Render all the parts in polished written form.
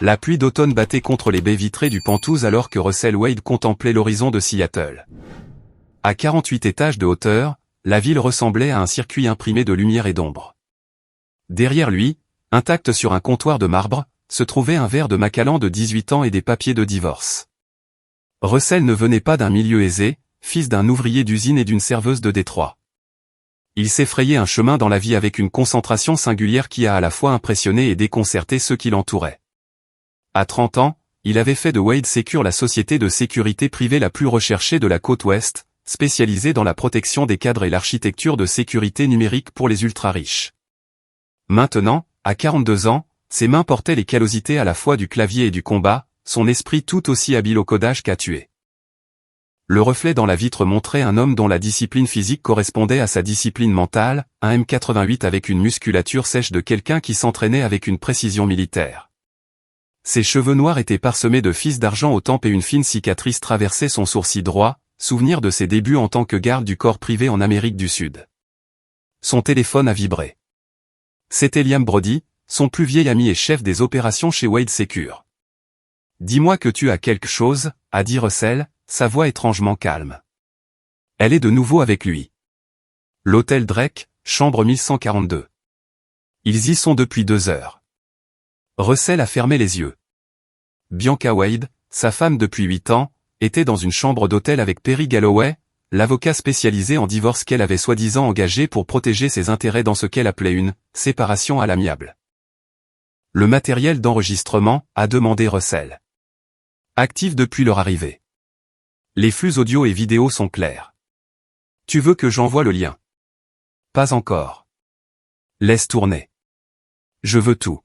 La pluie d'automne battait contre les baies vitrées du Pentouse alors que Russell Wade contemplait l'horizon de Seattle. À 48 étages de hauteur, la ville ressemblait à un circuit imprimé de lumière et d'ombre. Derrière lui, intact sur un comptoir de marbre, se trouvait un verre de Macallan de 18 ans et des papiers de divorce. Russell ne venait pas d'un milieu aisé, fils d'un ouvrier d'usine et d'une serveuse de Détroit. Il s'effrayait un chemin dans la vie avec une concentration singulière qui a à la fois impressionné et déconcerté ceux qui l'entouraient. À 30 ans, il avait fait de Wade Secure la société de sécurité privée la plus recherchée de la côte ouest, spécialisée dans la protection des cadres et l'architecture de sécurité numérique pour les ultra-riches. Maintenant, à 42 ans, ses mains portaient les callosités à la fois du clavier et du combat, son esprit tout aussi habile au codage qu'à tuer. Le reflet dans la vitre montrait un homme dont la discipline physique correspondait à sa discipline mentale, un M88 avec une musculature sèche de quelqu'un qui s'entraînait avec une précision militaire. Ses cheveux noirs étaient parsemés de fils d'argent aux tempes et une fine cicatrice traversait son sourcil droit, souvenir de ses débuts en tant que garde du corps privé en Amérique du Sud. Son téléphone a vibré. C'était Liam Brody, son plus vieil ami et chef des opérations chez Wade Secure. « Dis-moi que tu as quelque chose », a dit Russell, sa voix étrangement calme. Elle est de nouveau avec lui. L'hôtel Drake, chambre 1142. Ils y sont depuis 2 heures. Russell a fermé les yeux. Bianca Wade, sa femme depuis 8 ans, était dans une chambre d'hôtel avec Perry Galloway, l'avocat spécialisé en divorce qu'elle avait soi-disant engagé pour protéger ses intérêts dans ce qu'elle appelait une « séparation à l'amiable ». Le matériel d'enregistrement, a demandé Russell. Actif depuis leur arrivée. Les flux audio et vidéo sont clairs. Tu veux que j'envoie le lien? Pas encore. Laisse tourner. Je veux tout.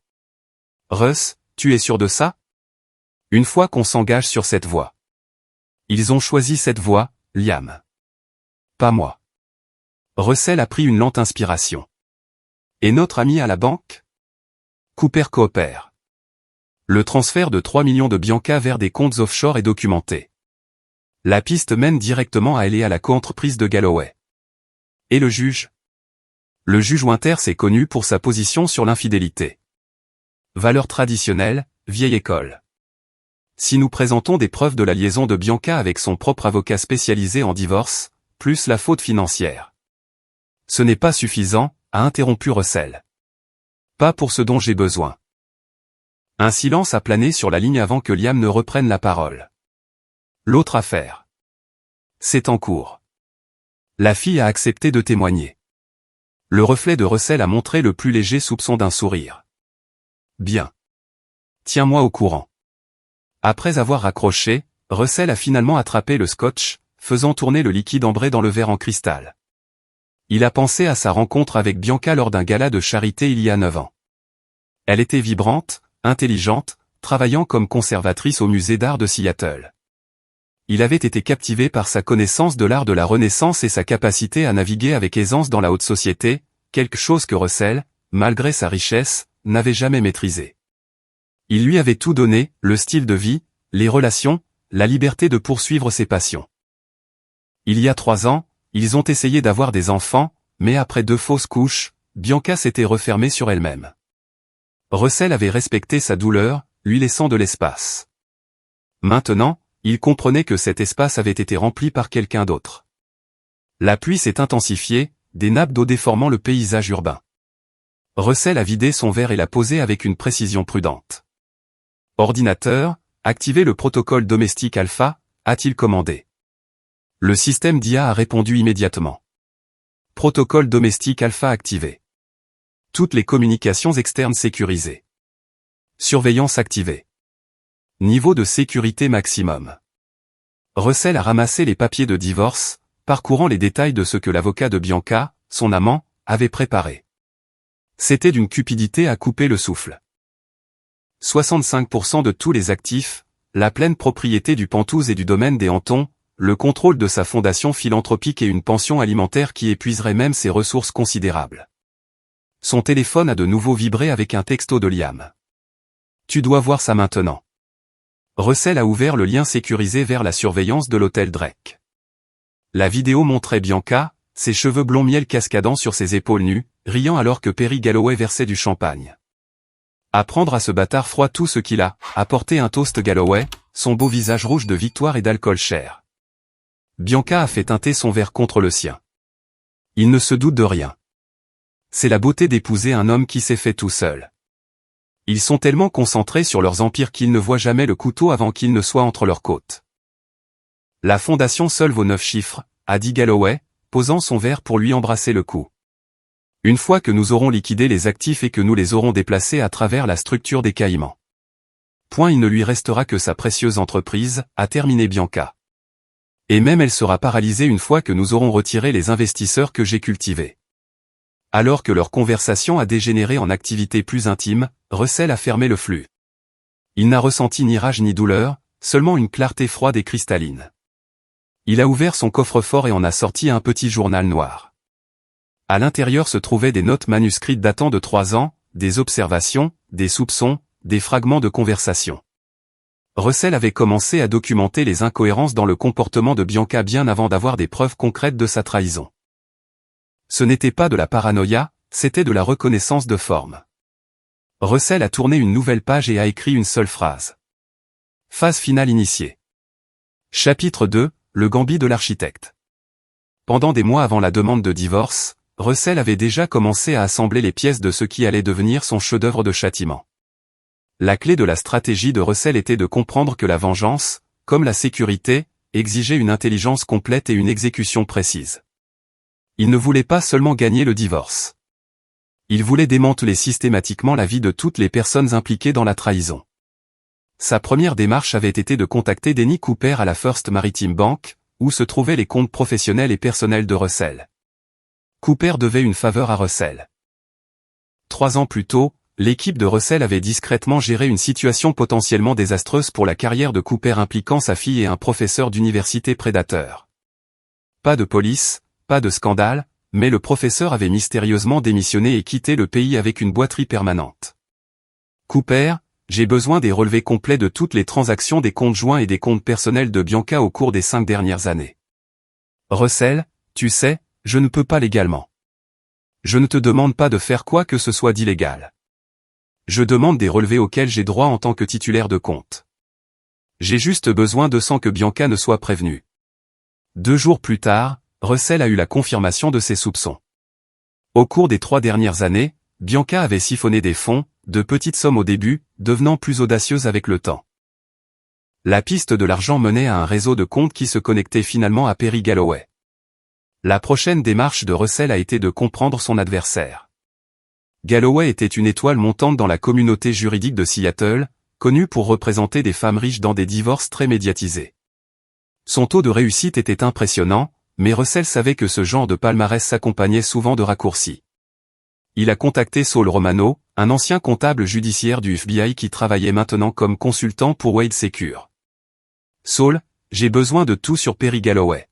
Russ, tu es sûr de ça? Une fois qu'on s'engage sur cette voie. Ils ont choisi cette voie, Liam. Pas moi. Russell a pris une lente inspiration. Et notre ami à la banque? Cooper coopère. Le transfert de 3 millions de Bianca vers des comptes offshore est documenté. La piste mène directement à elle et à la coentreprise de Galloway. Et le juge? Le juge Winters est connu pour sa position sur l'infidélité. Valeurs traditionnelles, vieille école. Si nous présentons des preuves de la liaison de Bianca avec son propre avocat spécialisé en divorce, plus la faute financière. Ce n'est pas suffisant, a interrompu Russell. Pas pour ce dont j'ai besoin. Un silence a plané sur la ligne avant que Liam ne reprenne la parole. L'autre affaire. C'est en cours. La fille a accepté de témoigner. Le reflet de Russell a montré le plus léger soupçon d'un sourire. Bien. Tiens-moi au courant. Après avoir raccroché, Russell a finalement attrapé le scotch, faisant tourner le liquide ambré dans le verre en cristal. Il a pensé à sa rencontre avec Bianca lors d'un gala de charité il y a 9 ans. Elle était vibrante, intelligente, travaillant comme conservatrice au musée d'art de Seattle. Il avait été captivé par sa connaissance de l'art de la Renaissance et sa capacité à naviguer avec aisance dans la haute société, quelque chose que Russell, malgré sa richesse, n'avait jamais maîtrisé. Il lui avait tout donné, le style de vie, les relations, la liberté de poursuivre ses passions. Il y a 3 ans, ils ont essayé d'avoir des enfants, mais après 2 fausses couches, Bianca s'était refermée sur elle-même. Russell avait respecté sa douleur, lui laissant de l'espace. Maintenant, il comprenait que cet espace avait été rempli par quelqu'un d'autre. La pluie s'est intensifiée, des nappes d'eau déformant le paysage urbain. Russell a vidé son verre et l'a posé avec une précision prudente. Ordinateur, activez le protocole domestique alpha, a-t-il commandé. Le système d'IA a répondu immédiatement. Protocole domestique alpha activé. Toutes les communications externes sécurisées. Surveillance activée. Niveau de sécurité maximum. Russell a ramassé les papiers de divorce, parcourant les détails de ce que l'avocat de Bianca, son amant, avait préparé. C'était d'une cupidité à couper le souffle. 65% de tous les actifs, la pleine propriété du Pentouse et du domaine des Hantons, le contrôle de sa fondation philanthropique et une pension alimentaire qui épuiserait même ses ressources considérables. Son téléphone a de nouveau vibré avec un texto de Liam. Tu dois voir ça maintenant. Russell a ouvert le lien sécurisé vers la surveillance de l'hôtel Drake. La vidéo montrait Bianca, ses cheveux blond miel cascadant sur ses épaules nues, riant alors que Perry Galloway versait du champagne. Apprendre à ce bâtard froid tout ce qu'il a, apporter un toast Galloway, son beau visage rouge de victoire et d'alcool cher. Bianca a fait teinter son verre contre le sien. Il ne se doute de rien. C'est la beauté d'épouser un homme qui s'est fait tout seul. Ils sont tellement concentrés sur leurs empires qu'ils ne voient jamais le couteau avant qu'il ne soit entre leurs côtes. La fondation seule vaut 9 chiffres, a dit Galloway, posant son verre pour lui embrasser le cou. Une fois que nous aurons liquidé les actifs et que nous les aurons déplacés à travers la structure des Caïmans. Il ne lui restera que sa précieuse entreprise, a terminé Bianca. Et même elle sera paralysée une fois que nous aurons retiré les investisseurs que j'ai cultivés. Alors que leur conversation a dégénéré en activité plus intime, Russell a fermé le flux. Il n'a ressenti ni rage ni douleur, seulement une clarté froide et cristalline. Il a ouvert son coffre-fort et en a sorti un petit journal noir. À l'intérieur se trouvaient des notes manuscrites datant de 3 ans, des observations, des soupçons, des fragments de conversation. Russell avait commencé à documenter les incohérences dans le comportement de Bianca bien avant d'avoir des preuves concrètes de sa trahison. Ce n'était pas de la paranoïa, c'était de la reconnaissance de forme. Russell a tourné une nouvelle page et a écrit une seule phrase. Phase finale initiée. Chapitre 2, le gambit de l'architecte. Pendant des mois avant la demande de divorce, Russell avait déjà commencé à assembler les pièces de ce qui allait devenir son chef-d'œuvre de châtiment. La clé de la stratégie de Russell était de comprendre que la vengeance, comme la sécurité, exigeait une intelligence complète et une exécution précise. Il ne voulait pas seulement gagner le divorce. Il voulait démanteler systématiquement la vie de toutes les personnes impliquées dans la trahison. Sa première démarche avait été de contacter Denny Cooper à la First Maritime Bank, où se trouvaient les comptes professionnels et personnels de Russell. Cooper devait une faveur à Russell. 3 ans plus tôt, l'équipe de Russell avait discrètement géré une situation potentiellement désastreuse pour la carrière de Cooper impliquant sa fille et un professeur d'université prédateur. Pas de police, pas de scandale, mais le professeur avait mystérieusement démissionné et quitté le pays avec une boiterie permanente. Cooper, j'ai besoin des relevés complets de toutes les transactions des comptes joints et des comptes personnels de Bianca au cours des 5 dernières années. Russell, tu sais, je ne peux pas légalement. Je ne te demande pas de faire quoi que ce soit d'illégal. Je demande des relevés auxquels j'ai droit en tant que titulaire de compte. J'ai juste besoin de sans que Bianca ne soit prévenue. 2 jours plus tard, Russell a eu la confirmation de ses soupçons. Au cours des 3 dernières années, Bianca avait siphonné des fonds, de petites sommes au début, devenant plus audacieuse avec le temps. La piste de l'argent menait à un réseau de comptes qui se connectait finalement à Perry Galloway. La prochaine démarche de Russell a été de comprendre son adversaire. Galloway était une étoile montante dans la communauté juridique de Seattle, connue pour représenter des femmes riches dans des divorces très médiatisés. Son taux de réussite était impressionnant, mais Russell savait que ce genre de palmarès s'accompagnait souvent de raccourcis. Il a contacté Saul Romano, un ancien comptable judiciaire du FBI qui travaillait maintenant comme consultant pour Wade Secure. Saul, j'ai besoin de tout sur Perry Galloway.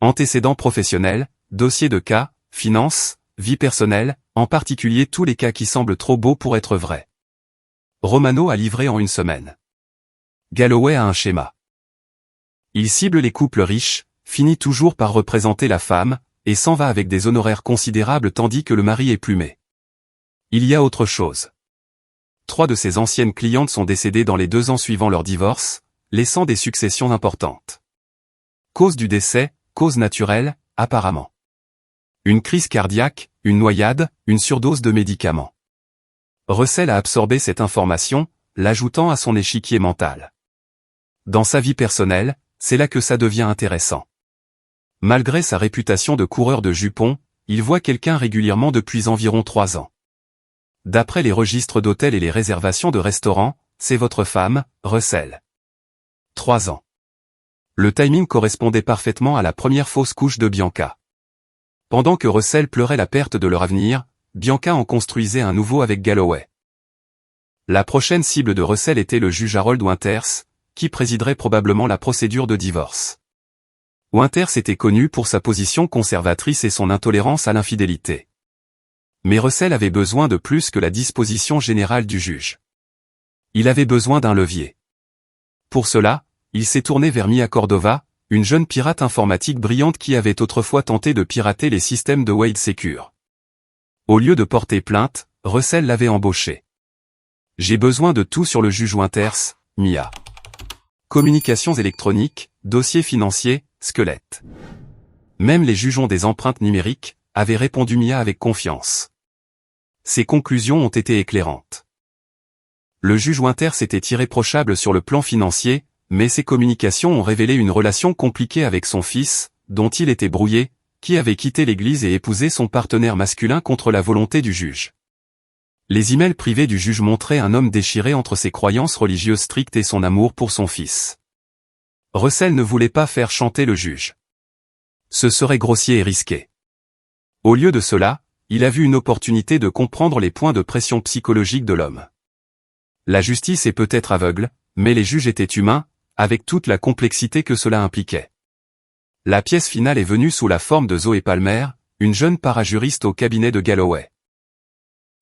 Antécédents professionnels, dossiers de cas, finances, vie personnelle, en particulier tous les cas qui semblent trop beaux pour être vrais. Romano a livré en 1 semaine. Galloway a un schéma. Il cible les couples riches, finit toujours par représenter la femme, et s'en va avec des honoraires considérables tandis que le mari est plumé. Il y a autre chose. 3 de ses anciennes clientes sont décédées dans les 2 ans suivant leur divorce, laissant des successions importantes. Cause du décès, cause naturelle, apparemment. Une crise cardiaque, une noyade, une surdose de médicaments. Russell a absorbé cette information, l'ajoutant à son échiquier mental. Dans sa vie personnelle, c'est là que ça devient intéressant. Malgré sa réputation de coureur de jupons, il voit quelqu'un régulièrement depuis environ 3 ans. D'après les registres d'hôtels et les réservations de restaurants, c'est votre femme, Russell. 3 ans. Le timing correspondait parfaitement à la première fausse couche de Bianca. Pendant que Russell pleurait la perte de leur avenir, Bianca en construisait un nouveau avec Galloway. La prochaine cible de Russell était le juge Harold Winters, qui présiderait probablement la procédure de divorce. Winters était connu pour sa position conservatrice et son intolérance à l'infidélité. Mais Russell avait besoin de plus que la disposition générale du juge. Il avait besoin d'un levier. Pour cela, il s'est tourné vers Mia Cordova, une jeune pirate informatique brillante qui avait autrefois tenté de pirater les systèmes de Wade Secure. Au lieu de porter plainte, Russell l'avait embauchée. J'ai besoin de tout sur le juge Winters, Mia. Communications électroniques, dossiers financiers, squelettes. Même les jugeons des empreintes numériques, avait répondu Mia avec confiance. Ses conclusions ont été éclairantes. Le juge Winters était irréprochable sur le plan financier, mais ses communications ont révélé une relation compliquée avec son fils, dont il était brouillé, qui avait quitté l'église et épousé son partenaire masculin contre la volonté du juge. Les emails privés du juge montraient un homme déchiré entre ses croyances religieuses strictes et son amour pour son fils. Russell ne voulait pas faire chanter le juge. Ce serait grossier et risqué. Au lieu de cela, il a vu une opportunité de comprendre les points de pression psychologique de l'homme. La justice est peut-être aveugle, mais les juges étaient humains, avec toute la complexité que cela impliquait. La pièce finale est venue sous la forme de Zoé Palmer, une jeune parajuriste au cabinet de Galloway.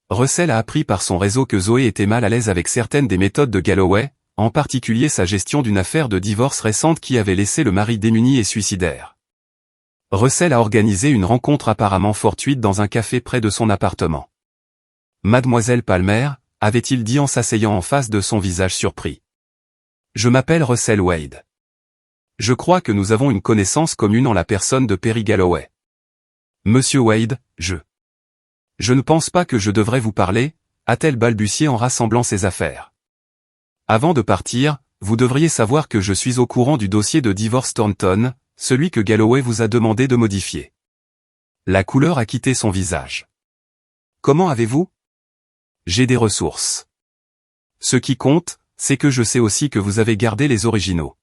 Russell a appris par son réseau que Zoé était mal à l'aise avec certaines des méthodes de Galloway, en particulier sa gestion d'une affaire de divorce récente qui avait laissé le mari démuni et suicidaire. Russell a organisé une rencontre apparemment fortuite dans un café près de son appartement. Mademoiselle Palmer, avait-il dit en s'asseyant en face de son visage surpris. Je m'appelle Russell Wade. Je crois que nous avons une connaissance commune en la personne de Perry Galloway. Monsieur Wade, Je ne pense pas que je devrais vous parler, a-t-elle balbutié en rassemblant ses affaires. Avant de partir, vous devriez savoir que je suis au courant du dossier de divorce Thornton, celui que Galloway vous a demandé de modifier. La couleur a quitté son visage. Comment avez-vous? J'ai des ressources. Ce qui compte, c'est que je sais aussi que vous avez gardé les originaux.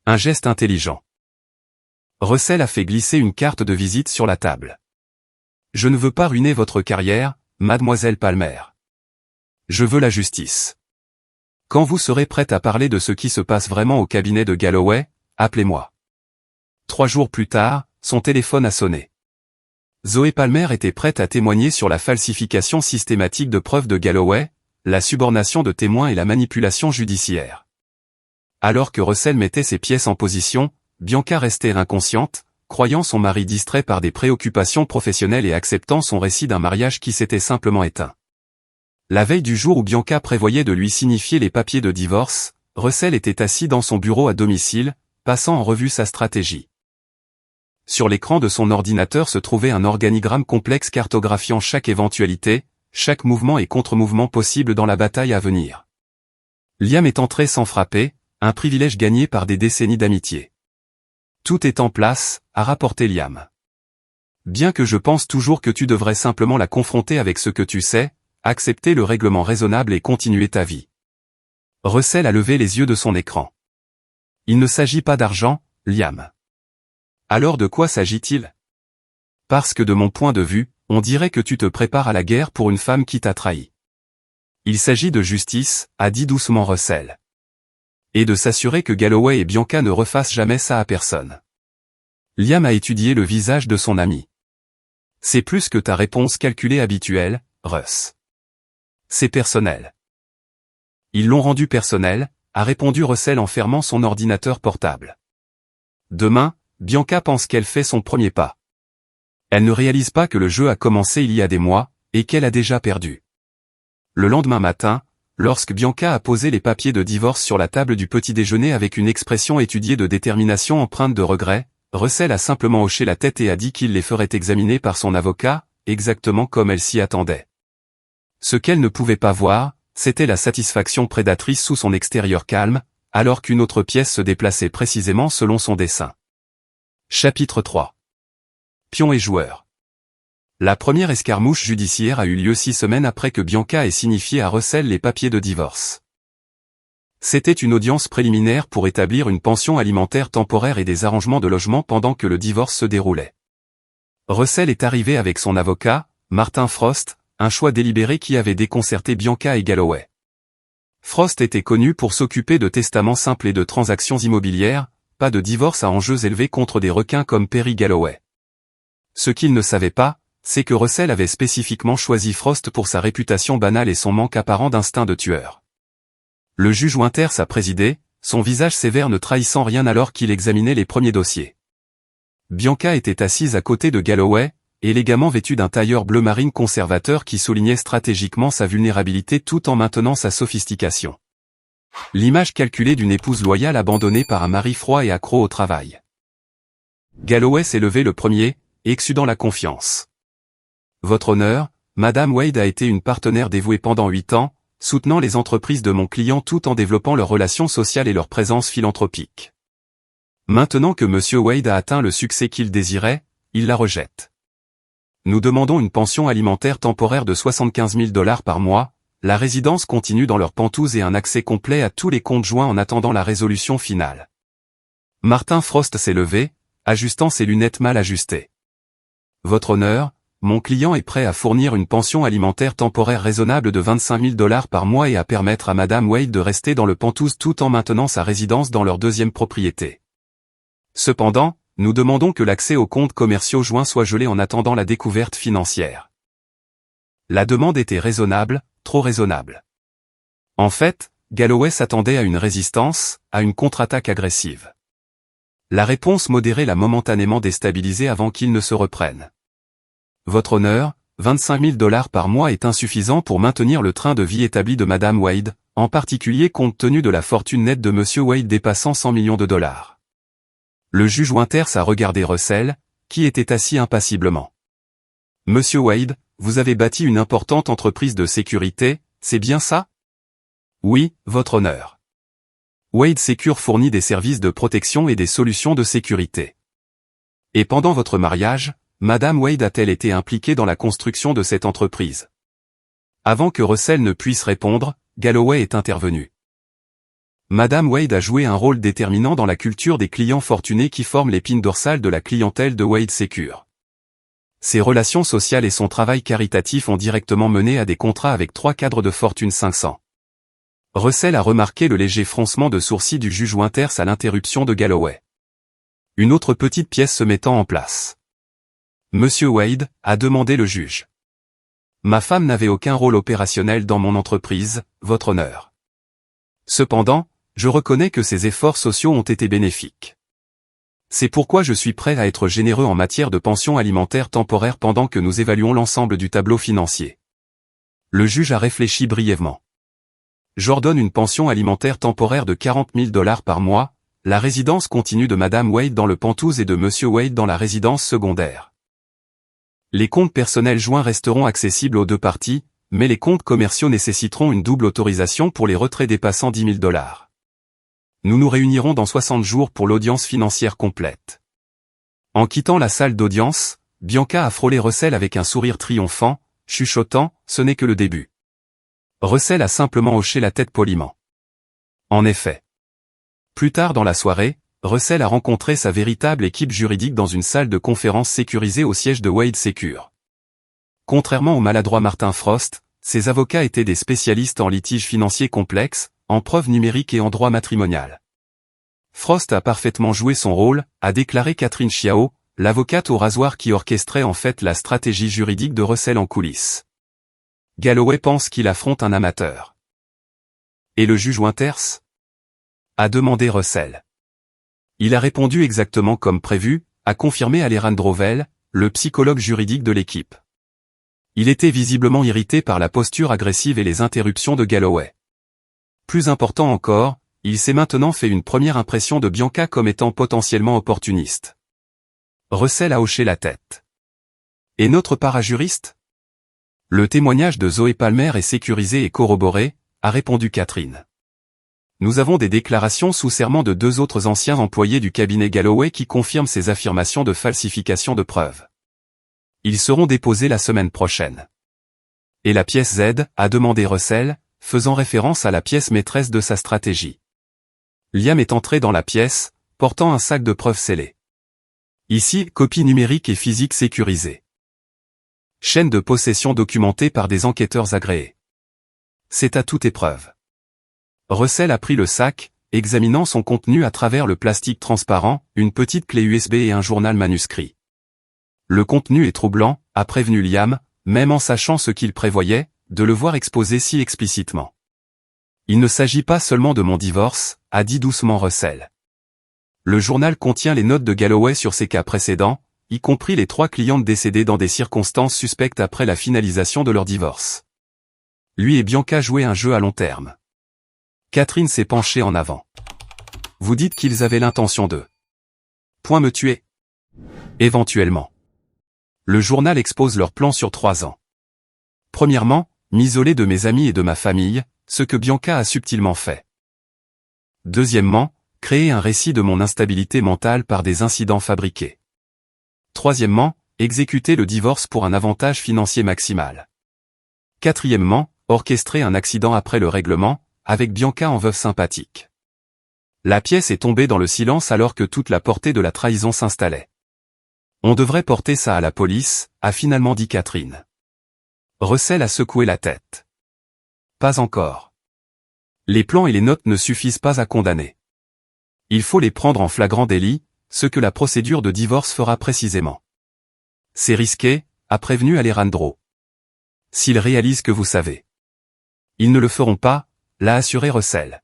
Un geste intelligent. Russell a fait glisser une carte de visite sur la table. Je ne veux pas ruiner votre carrière, mademoiselle Palmer. Je veux la justice. Quand vous serez prête à parler de ce qui se passe vraiment au cabinet de Galloway, appelez-moi. 3 jours plus tard, son téléphone a sonné. Zoé Palmer était prête à témoigner sur la falsification systématique de preuves de Galloway, la subornation de témoins et la manipulation judiciaire. Alors que Russell mettait ses pièces en position, Bianca restait inconsciente, croyant son mari distrait par des préoccupations professionnelles et acceptant son récit d'un mariage qui s'était simplement éteint. La veille du jour où Bianca prévoyait de lui signifier les papiers de divorce, Russell était assis dans son bureau à domicile, passant en revue sa stratégie. Sur l'écran de son ordinateur se trouvait un organigramme complexe cartographiant chaque éventualité, chaque mouvement et contre-mouvement possible dans la bataille à venir. Liam est entré sans frapper, un privilège gagné par des décennies d'amitié. Tout est en place, a rapporté Liam. Bien que je pense toujours que tu devrais simplement la confronter avec ce que tu sais, accepter le règlement raisonnable et continuer ta vie. Russell a levé les yeux de son écran. Il ne s'agit pas d'argent, Liam. Alors de quoi s'agit-il? Parce que de mon point de vue, on dirait que tu te prépares à la guerre pour une femme qui t'a trahi. Il s'agit de justice, a dit doucement Russell. Et de s'assurer que Galloway et Bianca ne refassent jamais ça à personne. Liam a étudié le visage de son ami. C'est plus que ta réponse calculée habituelle, Russ. C'est personnel. Ils l'ont rendu personnel, a répondu Russell en fermant son ordinateur portable. Demain, Bianca pense qu'elle fait son premier pas. Elle ne réalise pas que le jeu a commencé il y a des mois, et qu'elle a déjà perdu. Le lendemain matin, lorsque Bianca a posé les papiers de divorce sur la table du petit déjeuner avec une expression étudiée de détermination empreinte de regret, Russell a simplement hoché la tête et a dit qu'il les ferait examiner par son avocat, exactement comme elle s'y attendait. Ce qu'elle ne pouvait pas voir, c'était la satisfaction prédatrice sous son extérieur calme, alors qu'une autre pièce se déplaçait précisément selon son dessein. Chapitre 3. Pion et joueur. La première escarmouche judiciaire a eu lieu 6 semaines après que Bianca ait signifié à Russell les papiers de divorce. C'était une audience préliminaire pour établir une pension alimentaire temporaire et des arrangements de logement pendant que le divorce se déroulait. Russell est arrivé avec son avocat, Martin Frost, un choix délibéré qui avait déconcerté Bianca et Galloway. Frost était connu pour s'occuper de testaments simples et de transactions immobilières, pas de divorce à enjeux élevés contre des requins comme Perry Galloway. Ce qu'il ne savait pas, c'est que Russell avait spécifiquement choisi Frost pour sa réputation banale et son manque apparent d'instinct de tueur. Le juge Winters a présidé, son visage sévère ne trahissant rien alors qu'il examinait les premiers dossiers. Bianca était assise à côté de Galloway, élégamment vêtu d'un tailleur bleu marine conservateur qui soulignait stratégiquement sa vulnérabilité tout en maintenant sa sophistication. L'image calculée d'une épouse loyale abandonnée par un mari froid et accro au travail. Galloway s'est levé le premier, exsudant la confiance. Votre honneur, Madame Wade a été une partenaire dévouée pendant 8 ans, soutenant les entreprises de mon client tout en développant leurs relations sociales et leur présence philanthropique. Maintenant que Monsieur Wade a atteint le succès qu'il désirait, il la rejette. Nous demandons une pension alimentaire temporaire de 75 000 $ par mois, la résidence continue dans leurs pentouses et un accès complet à tous les comptes joints en attendant la résolution finale. Martin Frost s'est levé, ajustant ses lunettes mal ajustées. Votre honneur, mon client est prêt à fournir une pension alimentaire temporaire raisonnable de 25 000 $ par mois et à permettre à Madame Wade de rester dans le penthouse tout en maintenant sa résidence dans leur deuxième propriété. Cependant, nous demandons que l'accès aux comptes commerciaux joints soit gelé en attendant la découverte financière. La demande était raisonnable, trop raisonnable. En fait, Galloway s'attendait à une résistance, à une contre-attaque agressive. La réponse modérée l'a momentanément déstabilisé avant qu'il ne se reprenne. Votre honneur, 25 000 $ par mois est insuffisant pour maintenir le train de vie établi de Madame Wade, en particulier compte tenu de la fortune nette de Monsieur Wade dépassant 100 millions de $. Le juge Winters a regardé Russell, qui était assis impassiblement. Monsieur Wade, vous avez bâti une importante entreprise de sécurité, c'est bien ça? Oui, votre honneur. Wade Secure fournit des services de protection et des solutions de sécurité. Et pendant votre mariage, Madame Wade a-t-elle été impliquée dans la construction de cette entreprise? Avant que Russell ne puisse répondre, Galloway est intervenu. Madame Wade a joué un rôle déterminant dans la culture des clients fortunés qui forment l'épine dorsale de la clientèle de Wade Secure. Ses relations sociales et son travail caritatif ont directement mené à des contrats avec 3 cadres de Fortune 500. Russell a remarqué le léger froncement de sourcils du juge Winters à l'interruption de Galloway. Une autre petite pièce se mettant en place. Monsieur Wade, a demandé le juge. Ma femme n'avait aucun rôle opérationnel dans mon entreprise, votre honneur. Cependant, je reconnais que ses efforts sociaux ont été bénéfiques. C'est pourquoi je suis prêt à être généreux en matière de pension alimentaire temporaire pendant que nous évaluons l'ensemble du tableau financier. Le juge a réfléchi brièvement. J'ordonne une pension alimentaire temporaire de 40 000 $ par mois, la résidence continue de Madame Wade dans le penthouse et de Monsieur Wade dans la résidence secondaire. Les comptes personnels joints resteront accessibles aux deux parties, mais les comptes commerciaux nécessiteront une double autorisation pour les retraits dépassant 10 000 $. Nous nous réunirons dans 60 jours pour l'audience financière complète. En quittant la salle d'audience, Bianca a frôlé Russell avec un sourire triomphant, chuchotant, ce n'est que le début. Russell a simplement hoché la tête poliment. En effet. Plus tard dans la soirée, Russell a rencontré sa véritable équipe juridique dans une salle de conférence sécurisée au siège de Wade Secure. Contrairement au maladroit Martin Frost, ses avocats étaient des spécialistes en litiges financiers complexes, en preuves numériques et en droit matrimonial. Frost a parfaitement joué son rôle, a déclaré Catherine Chiao, l'avocate au rasoir qui orchestrait en fait la stratégie juridique de Russell en coulisses. Galloway pense qu'il affronte un amateur. Et le juge Winters? A demandé Russell. Il a répondu exactement comme prévu, a confirmé Aleran Drovel, le psychologue juridique de l'équipe. Il était visiblement irrité par la posture agressive et les interruptions de Galloway. Plus important encore, il s'est maintenant fait une première impression de Bianca comme étant potentiellement opportuniste. Russell a hoché la tête. Et notre parajuriste? Le témoignage de Zoé Palmer est sécurisé et corroboré, a répondu Catherine. Nous avons des déclarations sous serment de 2 autres anciens employés du cabinet Galloway qui confirment ces affirmations de falsification de preuves. Ils seront déposés la semaine prochaine. Et la pièce Z, a demandé Russell, faisant référence à la pièce maîtresse de sa stratégie. Liam est entré dans la pièce, portant un sac de preuves scellé. Ici, copie numérique et physique sécurisée. Chaîne de possession documentée par des enquêteurs agréés. C'est à toute épreuve. Russell a pris le sac, examinant son contenu à travers le plastique transparent, une petite clé USB et un journal manuscrit. Le contenu est troublant, a prévenu Liam, même en sachant ce qu'il prévoyait, de le voir exposé si explicitement. Il ne s'agit pas seulement de mon divorce, a dit doucement Russell. Le journal contient les notes de Galloway sur ses cas précédents, y compris les 3 clientes décédées dans des circonstances suspectes après la finalisation de leur divorce. Lui et Bianca jouaient un jeu à long terme. Catherine s'est penchée en avant. Vous dites qu'ils avaient l'intention de... me tuer. Éventuellement. Le journal expose leur plan sur 3 ans. Premièrement, m'isoler de mes amis et de ma famille, ce que Bianca a subtilement fait. Deuxièmement, créer un récit de mon instabilité mentale par des incidents fabriqués. Troisièmement, exécuter le divorce pour un avantage financier maximal. Quatrièmement, orchestrer un accident après le règlement, avec Bianca en veuve sympathique. La pièce est tombée dans le silence alors que toute la portée de la trahison s'installait. On devrait porter ça à la police, a finalement dit Catherine. Russell a secoué la tête. Pas encore. Les plans et les notes ne suffisent pas à condamner. Il faut les prendre en flagrant délit, ce que la procédure de divorce fera précisément. C'est risqué, a prévenu Alejandro. S'ils réalisent que vous savez. Ils ne le feront pas, l'a assuré Russell.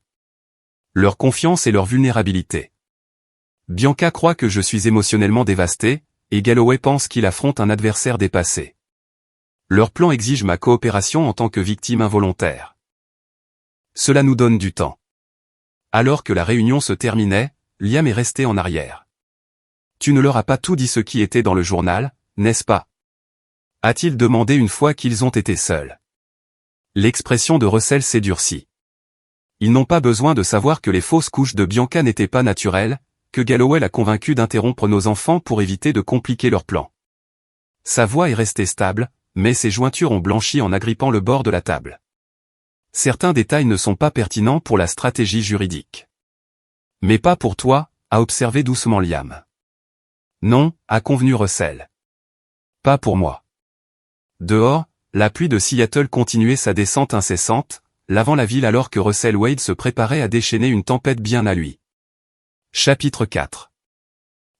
Leur confiance et leur vulnérabilité. Bianca croit que je suis émotionnellement dévasté, et Galloway pense qu'il affronte un adversaire dépassé. Leur plan exige ma coopération en tant que victime involontaire. Cela nous donne du temps. Alors que la réunion se terminait, Liam est resté en arrière. Tu ne leur as pas tout dit ce qui était dans le journal, n'est-ce pas? A-t-il demandé une fois qu'ils ont été seuls. L'expression de Russell s'est durcie. Ils n'ont pas besoin de savoir que les fausses couches de Bianca n'étaient pas naturelles, que Galloway l'a convaincu d'interrompre nos enfants pour éviter de compliquer leur plan. Sa voix est restée stable, mais ses jointures ont blanchi en agrippant le bord de la table. Certains détails ne sont pas pertinents pour la stratégie juridique. Mais pas pour toi, a observé doucement Liam. Non, a convenu Russell. Pas pour moi. Dehors, la pluie de Seattle continuait sa descente incessante, lavant la ville alors que Russell Wade se préparait à déchaîner une tempête bien à lui. Chapitre 4.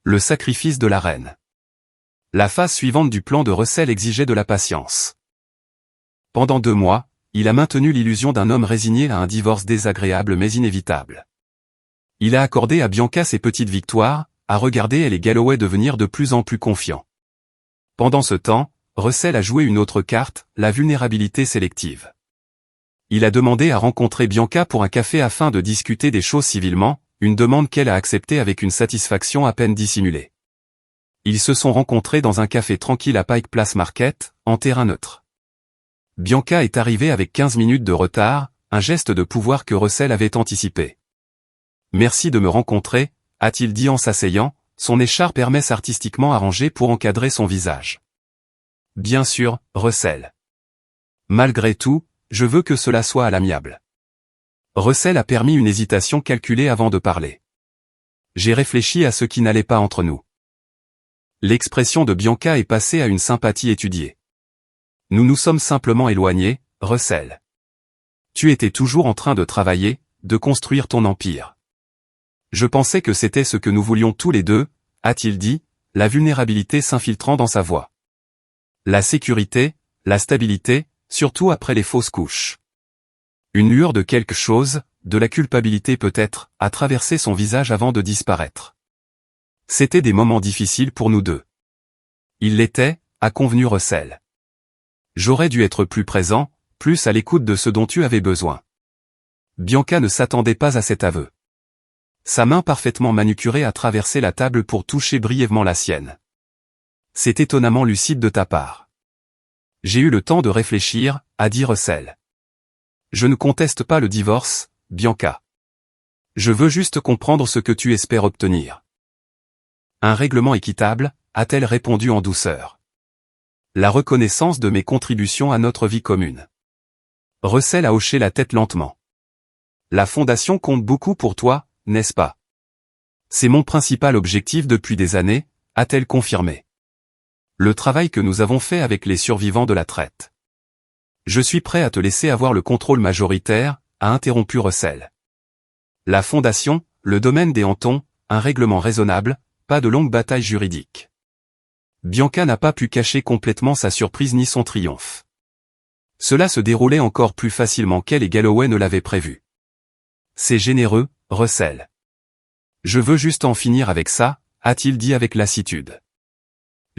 Le sacrifice de la reine. La phase suivante du plan de Russell exigeait de la patience. Pendant 2 mois, il a maintenu l'illusion d'un homme résigné à un divorce désagréable mais inévitable. Il a accordé à Bianca ses petites victoires, a regardé elle et Galloway devenir de plus en plus confiants. Pendant ce temps, Russell a joué une autre carte, la vulnérabilité sélective. Il a demandé à rencontrer Bianca pour un café afin de discuter des choses civilement, une demande qu'elle a acceptée avec une satisfaction à peine dissimulée. Ils se sont rencontrés dans un café tranquille à Pike Place Market, en terrain neutre. Bianca est arrivée avec 15 minutes de retard, un geste de pouvoir que Russell avait anticipé. Merci de me rencontrer, a-t-il dit en s'asseyant, son écharpe Hermès artistiquement arrangée pour encadrer son visage. Bien sûr, Russell. Malgré tout, je veux que cela soit à l'amiable. Russell a permis une hésitation calculée avant de parler. J'ai réfléchi à ce qui n'allait pas entre nous. L'expression de Bianca est passée à une sympathie étudiée. Nous nous sommes simplement éloignés, Russell. Tu étais toujours en train de travailler, de construire ton empire. Je pensais que c'était ce que nous voulions tous les deux, a-t-il dit, la vulnérabilité s'infiltrant dans sa voix. La sécurité, la stabilité, surtout après les fausses couches. Une lueur de quelque chose, de la culpabilité peut-être, a traversé son visage avant de disparaître. C'était des moments difficiles pour nous deux. Il l'était, a convenu Russell. J'aurais dû être plus présent, plus à l'écoute de ce dont tu avais besoin. Bianca ne s'attendait pas à cet aveu. Sa main parfaitement manucurée a traversé la table pour toucher brièvement la sienne. C'est étonnamment lucide de ta part. J'ai eu le temps de réfléchir, a dit Russell. Je ne conteste pas le divorce, Bianca. Je veux juste comprendre ce que tu espères obtenir. Un règlement équitable, a-t-elle répondu en douceur. La reconnaissance de mes contributions à notre vie commune. Russell a hoché la tête lentement. La fondation compte beaucoup pour toi, n'est-ce pas? C'est mon principal objectif depuis des années, a-t-elle confirmé. Le travail que nous avons fait avec les survivants de la traite. Je suis prêt à te laisser avoir le contrôle majoritaire, a interrompu Russell. La fondation, le domaine des hantons, un règlement raisonnable, pas de longue bataille juridique. Bianca n'a pas pu cacher complètement sa surprise ni son triomphe. Cela se déroulait encore plus facilement qu'elle et Galloway ne l'avaient prévu. C'est généreux, Russell. Je veux juste en finir avec ça, a-t-il dit avec lassitude.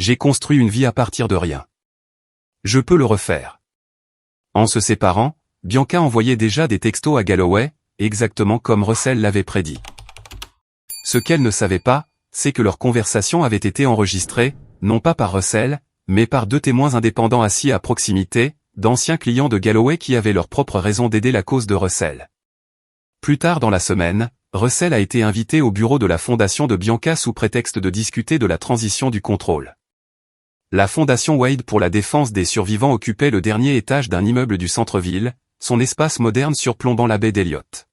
J'ai construit une vie à partir de rien. Je peux le refaire. En se séparant, Bianca envoyait déjà des textos à Galloway, exactement comme Russell l'avait prédit. Ce qu'elle ne savait pas, c'est que leur conversation avait été enregistrée, non pas par Russell, mais par deux témoins indépendants assis à proximité, d'anciens clients de Galloway qui avaient leur propre raison d'aider la cause de Russell. Plus tard dans la semaine, Russell a été invité au bureau de la fondation de Bianca sous prétexte de discuter de la transition du contrôle. La fondation Wade pour la défense des survivants occupait le dernier étage d'un immeuble du centre-ville, son espace moderne surplombant la baie d'Elliott.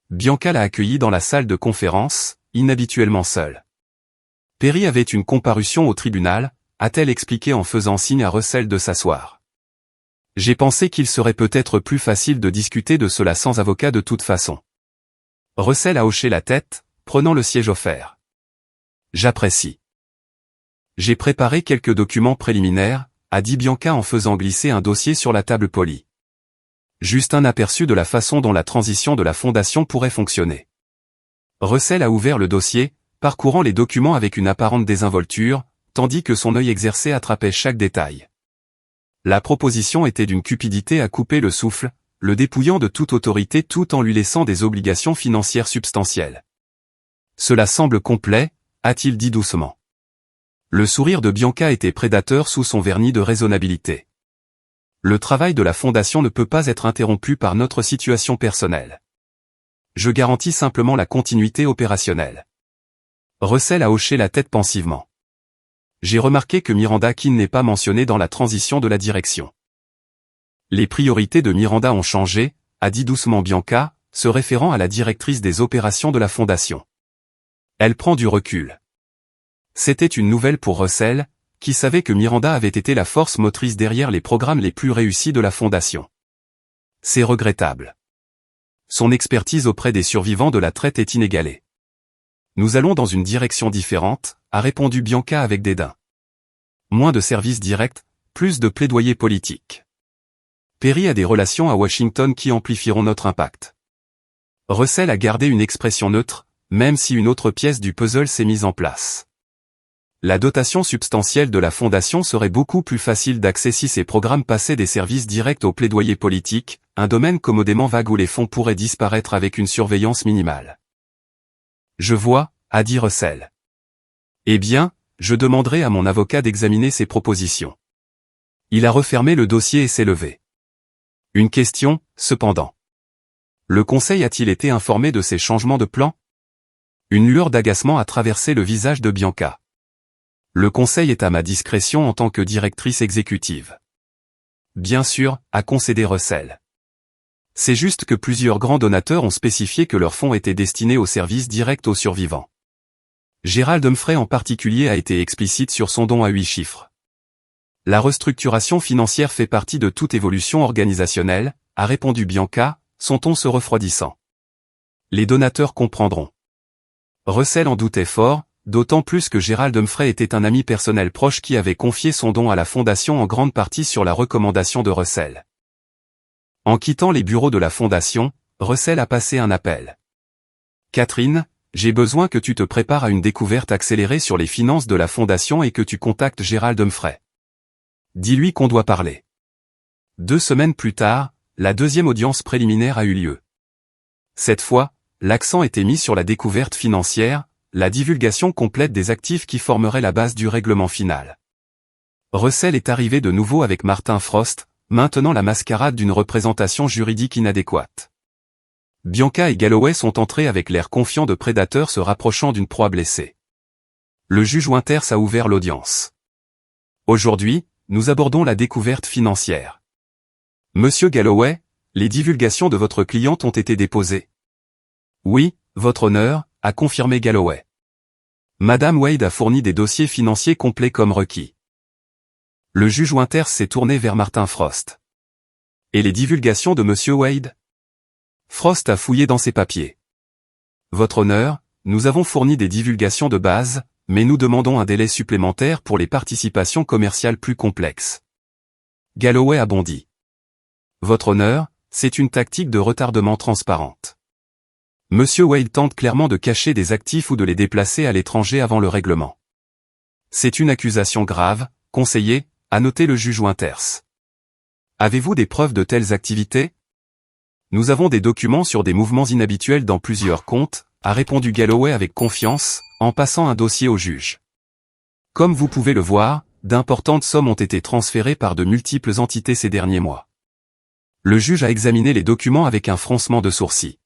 Bianca l'a accueilli dans la salle de conférence, inhabituellement seule. Perry avait une comparution au tribunal, a-t-elle expliqué en faisant signe à Russell de s'asseoir. J'ai pensé qu'il serait peut-être plus facile de discuter de cela sans avocat de toute façon. Russell a hoché la tête, prenant le siège offert. J'apprécie. J'ai préparé quelques documents préliminaires, a dit Bianca en faisant glisser un dossier sur la table polie. Juste un aperçu de la façon dont la transition de la fondation pourrait fonctionner. Russell a ouvert le dossier, parcourant les documents avec une apparente désinvolture, tandis que son œil exercé attrapait chaque détail. La proposition était d'une cupidité à couper le souffle, le dépouillant de toute autorité tout en lui laissant des obligations financières substantielles. Cela semble complet, a-t-il dit doucement. Le sourire de Bianca était prédateur sous son vernis de raisonnabilité. Le travail de la fondation ne peut pas être interrompu par notre situation personnelle. Je garantis simplement la continuité opérationnelle. Russell a hoché la tête pensivement. J'ai remarqué que Miranda King n'est pas mentionnée dans la transition de la direction. Les priorités de Miranda ont changé, a dit doucement Bianca, se référant à la directrice des opérations de la fondation. Elle prend du recul. C'était une nouvelle pour Russell, qui savait que Miranda avait été la force motrice derrière les programmes les plus réussis de la fondation. C'est regrettable. Son expertise auprès des survivants de la traite est inégalée. Nous allons dans une direction différente, a répondu Bianca avec dédain. Moins de services directs, plus de plaidoyer politique. Perry a des relations à Washington qui amplifieront notre impact. Russell a gardé une expression neutre, même si une autre pièce du puzzle s'est mise en place. La dotation substantielle de la fondation serait beaucoup plus facile d'accès si ces programmes passaient des services directs au plaidoyer politique, un domaine commodément vague où les fonds pourraient disparaître avec une surveillance minimale. Je vois, a dit Russell. Eh bien, je demanderai à mon avocat d'examiner ces propositions. Il a refermé le dossier et s'est levé. Une question, cependant. Le conseil a-t-il été informé de ces changements de plan? Une lueur d'agacement a traversé le visage de Bianca. Le conseil est à ma discrétion en tant que directrice exécutive. Bien sûr, a concédé Russell. C'est juste que plusieurs grands donateurs ont spécifié que leurs fonds étaient destinés au service direct aux survivants. Gerald Humphrey en particulier a été explicite sur son don à 8 chiffres. La restructuration financière fait partie de toute évolution organisationnelle, a répondu Bianca, son ton se refroidissant. Les donateurs comprendront. Russell en doutait fort, d'autant plus que Gerald Humphrey était un ami personnel proche qui avait confié son don à la fondation en grande partie sur la recommandation de Russell. En quittant les bureaux de la fondation, Russell a passé un appel. Catherine, j'ai besoin que tu te prépares à une découverte accélérée sur les finances de la fondation et que tu contactes Gerald Humphrey. Dis-lui qu'on doit parler. 2 semaines plus tard, la deuxième audience préliminaire a eu lieu. Cette fois, l'accent était mis sur la découverte financière, la divulgation complète des actifs qui formeraient la base du règlement final. Russell est arrivé de nouveau avec Martin Frost, maintenant la mascarade d'une représentation juridique inadéquate. Bianca et Galloway sont entrés avec l'air confiant de prédateurs se rapprochant d'une proie blessée. Le juge Winters a ouvert l'audience. Aujourd'hui, nous abordons la découverte financière. Monsieur Galloway, les divulgations de votre cliente ont été déposées. Oui, votre honneur, a confirmé Galloway. Madame Wade a fourni des dossiers financiers complets comme requis. Le juge Winters s'est tourné vers Martin Frost. Et les divulgations de Monsieur Wade? Frost a fouillé dans ses papiers. Votre honneur, nous avons fourni des divulgations de base, mais nous demandons un délai supplémentaire pour les participations commerciales plus complexes. Galloway a bondi. Votre honneur, c'est une tactique de retardement transparente. Monsieur Wade tente clairement de cacher des actifs ou de les déplacer à l'étranger avant le règlement. C'est une accusation grave, conseiller, a noté le juge Winters. Avez-vous des preuves de telles activités? Nous avons des documents sur des mouvements inhabituels dans plusieurs comptes, a répondu Galloway avec confiance, en passant un dossier au juge. Comme vous pouvez le voir, d'importantes sommes ont été transférées par de multiples entités ces derniers mois. Le juge a examiné les documents avec un froncement de sourcils.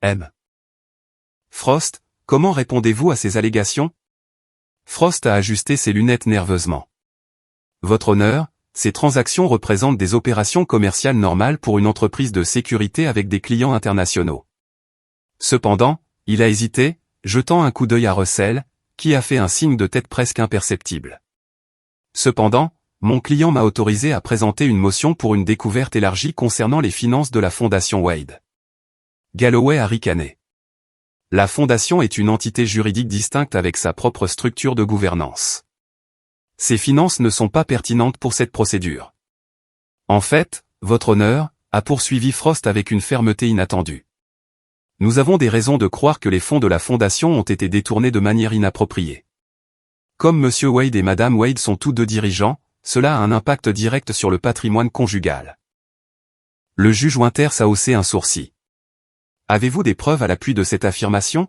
M. Frost, comment répondez-vous à ces allégations? Frost a ajusté ses lunettes nerveusement. Votre honneur, ces transactions représentent des opérations commerciales normales pour une entreprise de sécurité avec des clients internationaux. Cependant, il a hésité, jetant un coup d'œil à Russell, qui a fait un signe de tête presque imperceptible. Cependant, mon client m'a autorisé à présenter une motion pour une découverte élargie concernant les finances de la Fondation Wade. Galloway a ricané. La Fondation est une entité juridique distincte avec sa propre structure de gouvernance. Ses finances ne sont pas pertinentes pour cette procédure. En fait, votre honneur, a poursuivi Frost avec une fermeté inattendue. Nous avons des raisons de croire que les fonds de la Fondation ont été détournés de manière inappropriée. Comme M. Wade et Mme Wade sont tous deux dirigeants, cela a un impact direct sur le patrimoine conjugal. Le juge Winters a haussé un sourcil. Avez-vous des preuves à l'appui de cette affirmation?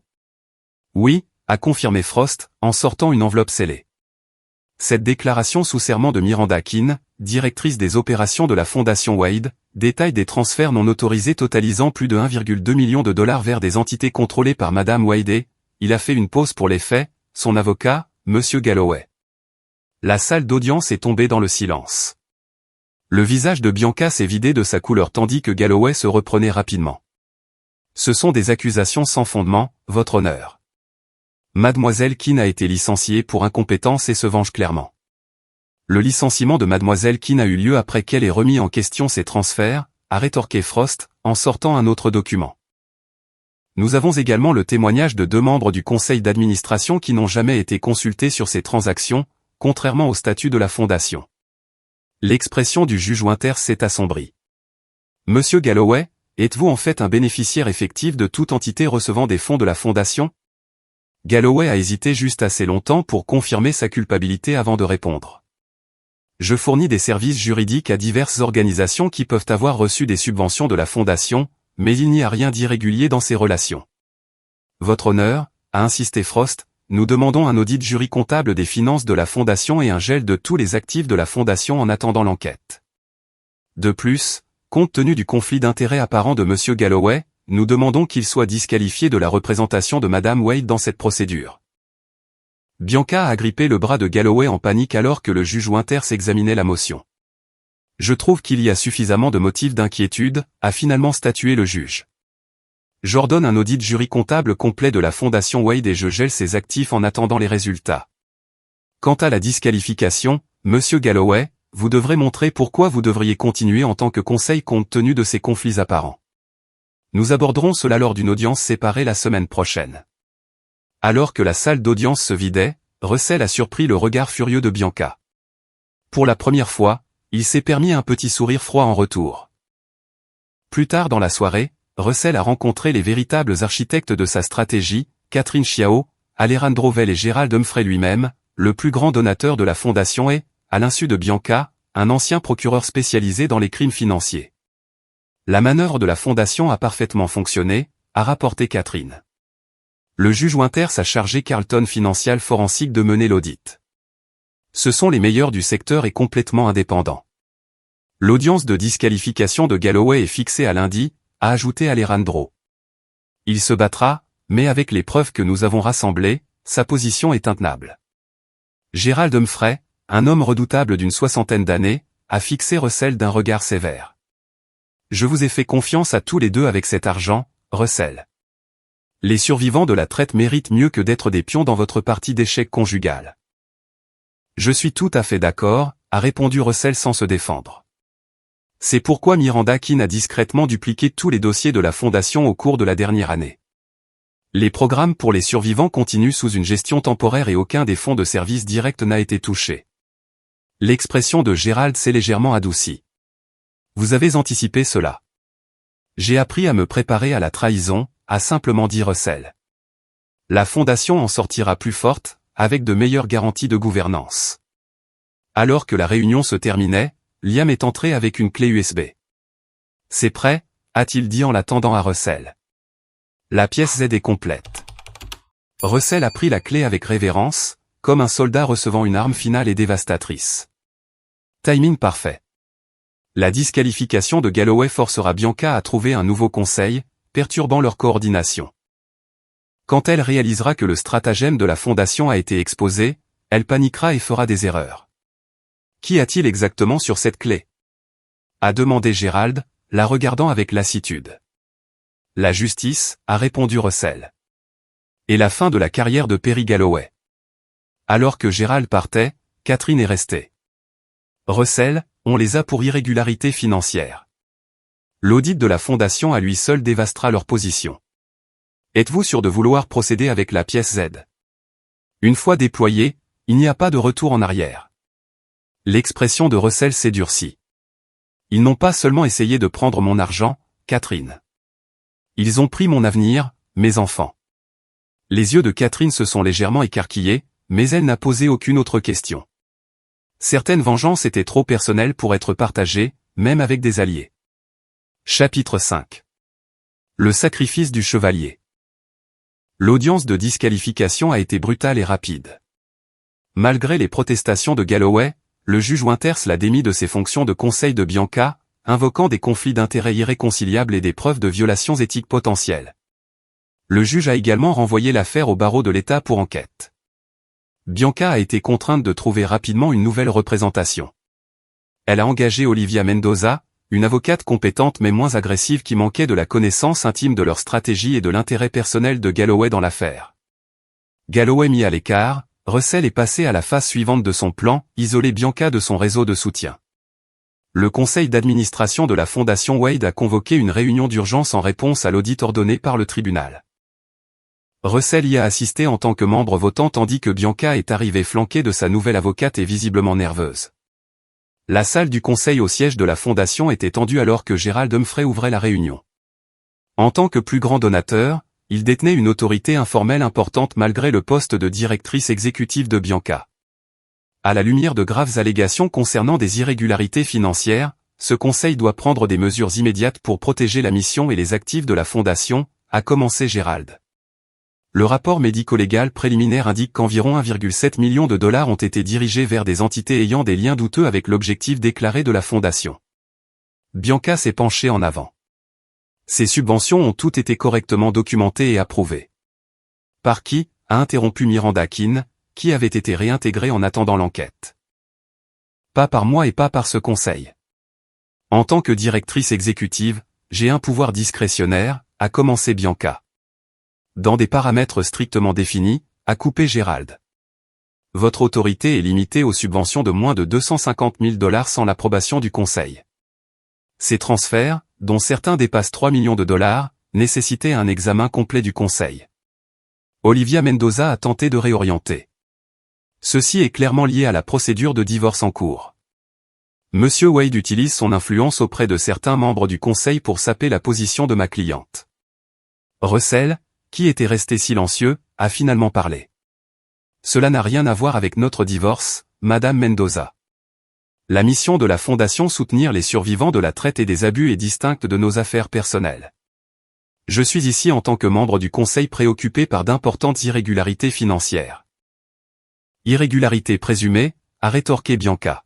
Oui, a confirmé Frost, en sortant une enveloppe scellée. Cette déclaration sous serment de Miranda Keane, directrice des opérations de la Fondation Wade, détaille des transferts non autorisés totalisant plus de 1,2 million de dollars vers des entités contrôlées par Mme Wade et, il a fait une pause pour les faits, son avocat, M. Galloway. La salle d'audience est tombée dans le silence. Le visage de Bianca s'est vidé de sa couleur tandis que Galloway se reprenait rapidement. Ce sont des accusations sans fondement, votre honneur. Mademoiselle Keane a été licenciée pour incompétence et se venge clairement. Le licenciement de Mademoiselle Keane a eu lieu après qu'elle ait remis en question ses transferts, a rétorqué Frost, en sortant un autre document. Nous avons également le témoignage de 2 membres du conseil d'administration qui n'ont jamais été consultés sur ces transactions, contrairement au statut de la Fondation. L'expression du juge Winters s'est assombrie. Monsieur Galloway, êtes-vous en fait un bénéficiaire effectif de toute entité recevant des fonds de la Fondation? Galloway a hésité juste assez longtemps pour confirmer sa culpabilité avant de répondre. Je fournis des services juridiques à diverses organisations qui peuvent avoir reçu des subventions de la Fondation, mais il n'y a rien d'irrégulier dans ces relations. Votre honneur, a insisté Frost, nous demandons un audit jury comptable des finances de la Fondation et un gel de tous les actifs de la Fondation en attendant l'enquête. De plus, compte tenu du conflit d'intérêts apparent de M. Galloway, nous demandons qu'il soit disqualifié de la représentation de Mme Wade dans cette procédure. Bianca a agrippé le bras de Galloway en panique alors que le juge Winters examinait la motion. Je trouve qu'il y a suffisamment de motifs d'inquiétude, a finalement statué le juge. J'ordonne un audit jury comptable complet de la Fondation Wade et je gèle ses actifs en attendant les résultats. Quant à la disqualification, M. Galloway, vous devrez montrer pourquoi vous devriez continuer en tant que conseil compte tenu de ces conflits apparents. Nous aborderons cela lors d'une audience séparée la semaine prochaine. Alors que la salle d'audience se vidait, Russell a surpris le regard furieux de Bianca. Pour la première fois, il s'est permis un petit sourire froid en retour. Plus tard dans la soirée, Russell a rencontré les véritables architectes de sa stratégie, Catherine Chiao, Alejandro Vell et Gerald Humphrey lui-même, le plus grand donateur de la Fondation et, à l'insu de Bianca, un ancien procureur spécialisé dans les crimes financiers. La manœuvre de la Fondation a parfaitement fonctionné, a rapporté Catherine. Le juge Winters a chargé Carlton Financial Forensic de mener l'audit. Ce sont les meilleurs du secteur et complètement indépendants. L'audience de disqualification de Galloway est fixée à lundi, a ajouté Alejandro. Il se battra, mais avec les preuves que nous avons rassemblées, sa position est intenable. Gerald Humphrey, un homme redoutable d'une 60aine d'années, a fixé Russell d'un regard sévère. Je vous ai fait confiance à tous les deux avec cet argent, Russell. Les survivants de la traite méritent mieux que d'être des pions dans votre partie d'échec conjugal. Je suis tout à fait d'accord, a répondu Russell sans se défendre. C'est pourquoi Miranda Keane a discrètement dupliqué tous les dossiers de la Fondation au cours de la dernière année. Les programmes pour les survivants continuent sous une gestion temporaire et aucun des fonds de service direct n'a été touché. L'expression de Gerald s'est légèrement adoucie. Vous avez anticipé cela. J'ai appris à me préparer à la trahison, a simplement dit Russell. La Fondation en sortira plus forte, avec de meilleures garanties de gouvernance. Alors que la réunion se terminait, Liam est entré avec une clé USB. « C'est prêt ?» a-t-il dit en la tendant à Russell. La pièce Z est complète. Russell a pris la clé avec révérence, comme un soldat recevant une arme finale et dévastatrice. Timing parfait. La disqualification de Galloway forcera Bianca à trouver un nouveau conseil, perturbant leur coordination. Quand elle réalisera que le stratagème de la Fondation a été exposé, elle paniquera et fera des erreurs. Qu'y a-t-il exactement sur cette clé? A demandé Gérald, la regardant avec lassitude. La justice, a répondu Russell. Et la fin de la carrière de Perry Galloway. Alors que Gérald partait, Catherine est restée. Russell, on les a pour irrégularité financière. L'audit de la Fondation à lui seul dévastera leur position. Êtes-vous sûr de vouloir procéder avec la pièce Z? Une fois déployée, il n'y a pas de retour en arrière. L'expression de Russell s'est durcie. Ils n'ont pas seulement essayé de prendre mon argent, Catherine. Ils ont pris mon avenir, mes enfants. Les yeux de Catherine se sont légèrement écarquillés, mais elle n'a posé aucune autre question. Certaines vengeances étaient trop personnelles pour être partagées, même avec des alliés. Chapitre 5. Le sacrifice du chevalier. L'audience de disqualification a été brutale et rapide. Malgré les protestations de Galloway, le juge Winters l'a démis de ses fonctions de conseil de Bianca, invoquant des conflits d'intérêts irréconciliables et des preuves de violations éthiques potentielles. Le juge a également renvoyé l'affaire au barreau de l'État pour enquête. Bianca a été contrainte de trouver rapidement une nouvelle représentation. Elle a engagé Olivia Mendoza, une avocate compétente mais moins agressive qui manquait de la connaissance intime de leur stratégie et de l'intérêt personnel de Galloway dans l'affaire. Galloway mis à l'écart, Russell est passé à la phase suivante de son plan, isoler Bianca de son réseau de soutien. Le conseil d'administration de la Fondation Wade a convoqué une réunion d'urgence en réponse à l'audit ordonné par le tribunal. Russell y a assisté en tant que membre votant tandis que Bianca est arrivée flanquée de sa nouvelle avocate et visiblement nerveuse. La salle du conseil au siège de la Fondation était tendue alors que Gérald Humphrey ouvrait la réunion. En tant que plus grand donateur, il détenait une autorité informelle importante malgré le poste de directrice exécutive de Bianca. À la lumière de graves allégations concernant des irrégularités financières, ce conseil doit prendre des mesures immédiates pour protéger la mission et les actifs de la Fondation, a commencé Gérald. Le rapport médico-légal préliminaire indique qu'environ 1,7 million de dollars ont été dirigés vers des entités ayant des liens douteux avec l'objectif déclaré de la Fondation. Bianca s'est penchée en avant. Ces subventions ont toutes été correctement documentées et approuvées. Par qui, a interrompu Miranda Keane, qui avait été réintégrée en attendant l'enquête. Pas par moi et pas par ce conseil. En tant que directrice exécutive, j'ai un pouvoir discrétionnaire, a commencé Bianca. Dans des paramètres strictement définis, a coupé Gérald. Votre autorité est limitée aux subventions de moins de 250 000 $ sans l'approbation du conseil. Ces transferts, dont certains dépassent 3 millions de dollars, nécessitaient un examen complet du conseil. Olivia Mendoza a tenté de réorienter. Ceci est clairement lié à la procédure de divorce en cours. Monsieur Wade utilise son influence auprès de certains membres du conseil pour saper la position de ma cliente. Russell, qui était resté silencieux, a finalement parlé. Cela n'a rien à voir avec notre divorce, Madame Mendoza. La mission de la Fondation soutenir les survivants de la traite et des abus est distincte de nos affaires personnelles. Je suis ici en tant que membre du conseil préoccupé par d'importantes irrégularités financières. Irrégularités présumées, a rétorqué Bianca.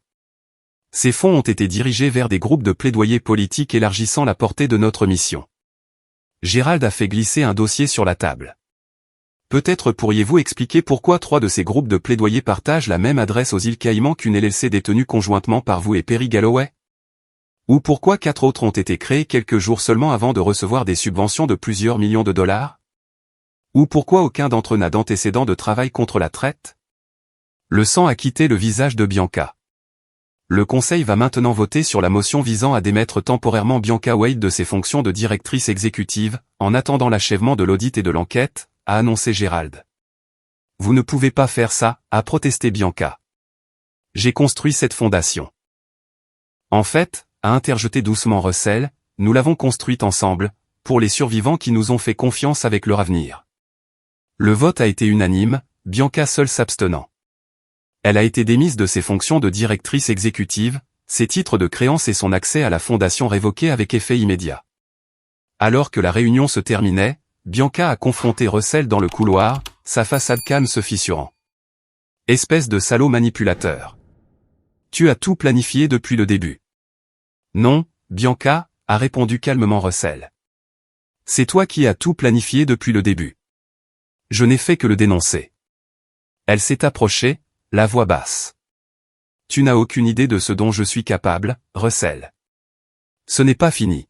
Ces fonds ont été dirigés vers des groupes de plaidoyer politiques élargissant la portée de notre mission. Gérald a fait glisser un dossier sur la table. Peut-être pourriez-vous expliquer pourquoi 3 de ces groupes de plaidoyer partagent la même adresse aux îles Caïmans qu'une LLC détenue conjointement par vous et Perry Galloway? Ou pourquoi 4 autres ont été créés quelques jours seulement avant de recevoir des subventions de plusieurs millions de dollars? Ou pourquoi aucun d'entre eux n'a d'antécédent de travail contre la traite? Le sang a quitté le visage de Bianca. Le Conseil va maintenant voter sur la motion visant à démettre temporairement Bianca Wade de ses fonctions de directrice exécutive, en attendant l'achèvement de l'audit et de l'enquête, a annoncé Gérald. Vous ne pouvez pas faire ça, a protesté Bianca. J'ai construit cette fondation. En fait, a interjeté doucement Russell, nous l'avons construite ensemble, pour les survivants qui nous ont fait confiance avec leur avenir. Le vote a été unanime, Bianca seule s'abstenant. Elle a été démise de ses fonctions de directrice exécutive, ses titres de créance et son accès à la fondation révoqués avec effet immédiat. Alors que la réunion se terminait, Bianca a confronté Russell dans le couloir, sa façade calme se fissurant. « Espèce de salaud manipulateur. Tu as tout planifié depuis le début. » « Non, Bianca, » a répondu calmement Russell. « C'est toi qui as tout planifié depuis le début. Je n'ai fait que le dénoncer. » Elle s'est approchée, la voix basse. « Tu n'as aucune idée de ce dont je suis capable, Russell. Ce n'est pas fini. »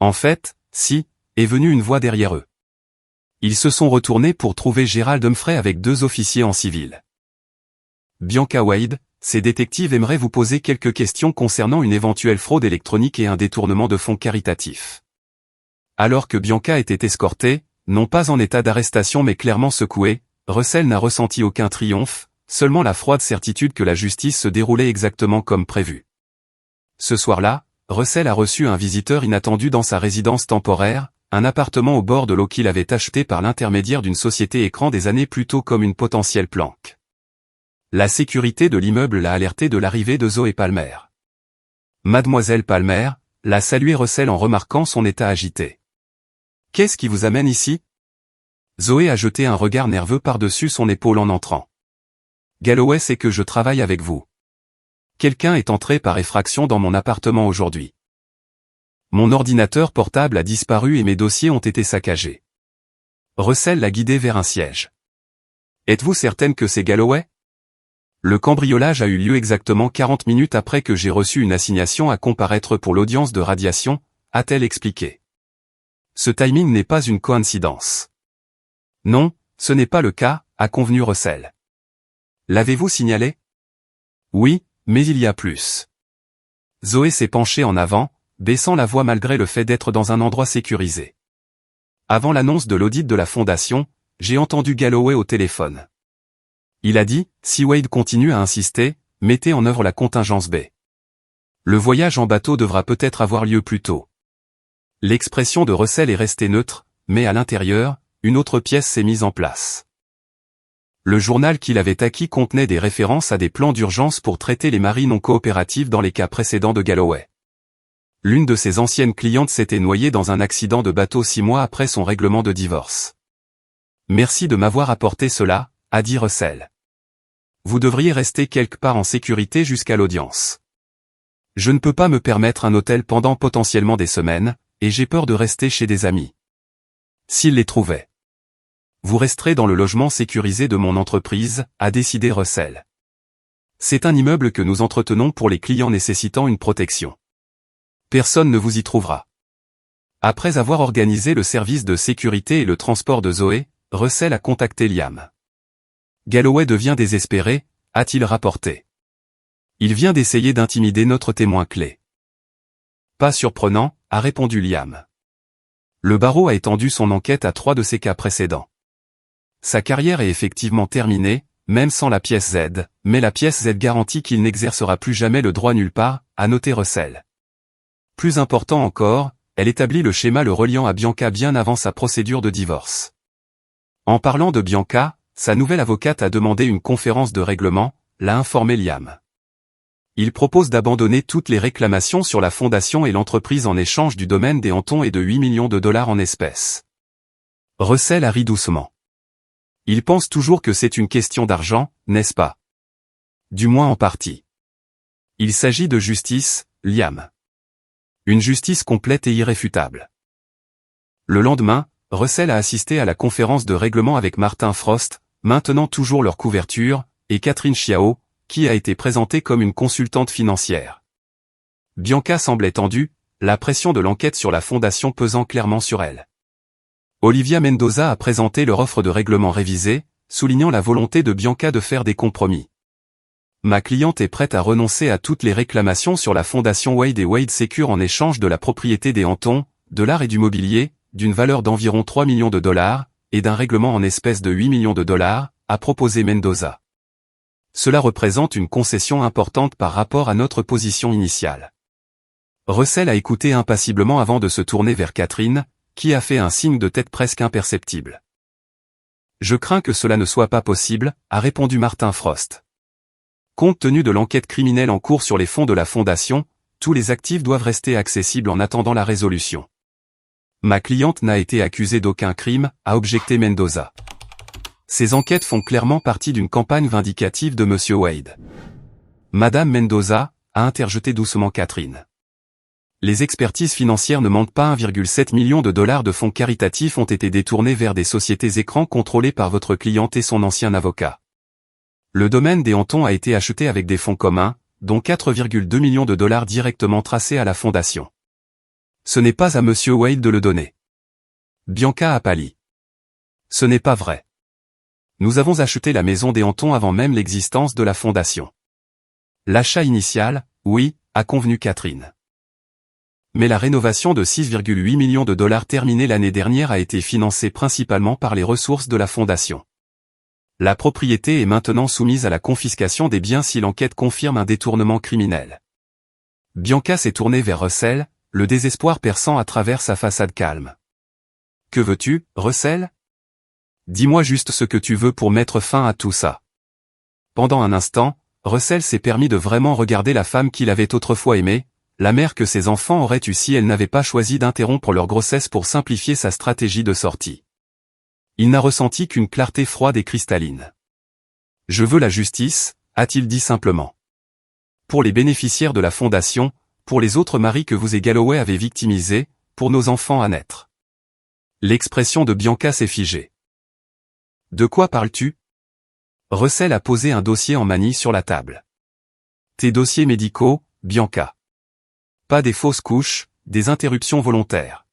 En fait, si, est venue une voix derrière eux. Ils se sont retournés pour trouver Gérald Humphrey avec 2 officiers en civil. « Bianca Wade, ces détectives aimeraient vous poser quelques questions concernant une éventuelle fraude électronique et un détournement de fonds caritatifs. » Alors que Bianca était escortée, non pas en état d'arrestation mais clairement secouée, Russell n'a ressenti aucun triomphe, seulement la froide certitude que la justice se déroulait exactement comme prévu. Ce soir-là, Russell a reçu un visiteur inattendu dans sa résidence temporaire, un appartement au bord de l'eau qu'il avait acheté par l'intermédiaire d'une société écran des années plus tôt comme une potentielle planque. La sécurité de l'immeuble l'a alerté de l'arrivée de Zoé Palmer. Mademoiselle Palmer, l'a salué Russell en remarquant son état agité. « Qu'est-ce qui vous amène ici ?» Zoé a jeté un regard nerveux par-dessus son épaule en entrant. « Galloway sait que je travaille avec vous. Quelqu'un est entré par effraction dans mon appartement aujourd'hui. Mon ordinateur portable a disparu et mes dossiers ont été saccagés. » Russell l'a guidé vers un siège. « Êtes-vous certaine que c'est Galloway ? Le cambriolage a eu lieu exactement 40 minutes après que j'ai reçu une assignation à comparaître pour l'audience de radiation, a-t-elle expliqué. Ce timing n'est pas une coïncidence. Non, ce n'est pas le cas, a convenu Russell. L'avez-vous signalé? Oui, mais il y a plus. Zoé s'est penchée en avant, baissant la voix malgré le fait d'être dans un endroit sécurisé. Avant l'annonce de l'audit de la fondation, j'ai entendu Galloway au téléphone. Il a dit, si Wade continue à insister, mettez en œuvre la contingence B. Le voyage en bateau devra peut-être avoir lieu plus tôt. L'expression de Russell est restée neutre, mais à l'intérieur, une autre pièce s'est mise en place. Le journal qu'il avait acquis contenait des références à des plans d'urgence pour traiter les maris non coopératifs dans les cas précédents de Galloway. L'une de ses anciennes clientes s'était noyée dans un accident de bateau 6 mois après son règlement de divorce. « Merci de m'avoir apporté cela », a dit Russell. Vous devriez rester quelque part en sécurité jusqu'à l'audience. Je ne peux pas me permettre un hôtel pendant potentiellement des semaines, et j'ai peur de rester chez des amis. S'ils les trouvaient. Vous resterez dans le logement sécurisé de mon entreprise, a décidé Russell. C'est un immeuble que nous entretenons pour les clients nécessitant une protection. Personne ne vous y trouvera. Après avoir organisé le service de sécurité et le transport de Zoé, Russell a contacté Liam. Galloway devient désespéré, a-t-il rapporté. Il vient d'essayer d'intimider notre témoin clé. Pas surprenant, a répondu Liam. Le barreau a étendu son enquête à 3 de ses cas précédents. Sa carrière est effectivement terminée, même sans la pièce Z, mais la pièce Z garantit qu'il n'exercera plus jamais le droit nulle part, a noté Russell. Plus important encore, elle établit le schéma le reliant à Bianca bien avant sa procédure de divorce. En parlant de Bianca, sa nouvelle avocate a demandé une conférence de règlement, l'a informé Liam. Il propose d'abandonner toutes les réclamations sur la fondation et l'entreprise en échange du domaine des Hantons et de 8 millions de dollars en espèces. Russell a ri doucement. Il pense toujours que c'est une question d'argent, n'est-ce pas? Du moins en partie. Il s'agit de justice, Liam. Une justice complète et irréfutable. Le lendemain, Russell a assisté à la conférence de règlement avec Martin Frost, maintenant toujours leur couverture, et Catherine Chiao, qui a été présentée comme une consultante financière. Bianca semblait tendue, la pression de l'enquête sur la fondation pesant clairement sur elle. Olivia Mendoza a présenté leur offre de règlement révisée, soulignant la volonté de Bianca de faire des compromis. Ma cliente est prête à renoncer à toutes les réclamations sur la fondation Wade et Wade Secure en échange de la propriété des Hantons, de l'art et du mobilier, d'une valeur d'environ 3 millions de dollars, et d'un règlement en espèces de 8 millions de dollars, a proposé Mendoza. Cela représente une concession importante par rapport à notre position initiale. Russell a écouté impassiblement avant de se tourner vers Catherine, qui a fait un signe de tête presque imperceptible. Je crains que cela ne soit pas possible, a répondu Martin Frost. Compte tenu de l'enquête criminelle en cours sur les fonds de la Fondation, tous les actifs doivent rester accessibles en attendant la résolution. Ma cliente n'a été accusée d'aucun crime, a objecté Mendoza. Ces enquêtes font clairement partie d'une campagne vindicative de Monsieur Wade. Madame Mendoza, a interjeté doucement Catherine. Les expertises financières ne mentent pas. 1,7 million de dollars de fonds caritatifs ont été détournés vers des sociétés écrans contrôlées par votre cliente et son ancien avocat. Le domaine des Hantons a été acheté avec des fonds communs, dont 4,2 millions de dollars directement tracés à la fondation. Ce n'est pas à Monsieur Wade de le donner. Bianca a pâli. Ce n'est pas vrai. Nous avons acheté la maison des Hantons avant même l'existence de la fondation. L'achat initial, oui, a convenu Catherine. Mais la rénovation de 6,8 millions de dollars terminée l'année dernière a été financée principalement par les ressources de la fondation. La propriété est maintenant soumise à la confiscation des biens si l'enquête confirme un détournement criminel. Bianca s'est tournée vers Russell, le désespoir perçant à travers sa façade calme. Que veux-tu, Russell? Dis-moi juste ce que tu veux pour mettre fin à tout ça. Pendant un instant, Russell s'est permis de vraiment regarder la femme qu'il avait autrefois aimée, la mère que ses enfants auraient eue si elle n'avait pas choisi d'interrompre leur grossesse pour simplifier sa stratégie de sortie. Il n'a ressenti qu'une clarté froide et cristalline. Je veux la justice, a-t-il dit simplement. Pour les bénéficiaires de la fondation, pour les autres maris que vous et Galloway avez victimisés, pour nos enfants à naître. L'expression de Bianca s'est figée. De quoi parles-tu? Russell a posé un dossier en manille sur la table. Tes dossiers médicaux, Bianca. Pas des fausses couches, des interruptions volontaires.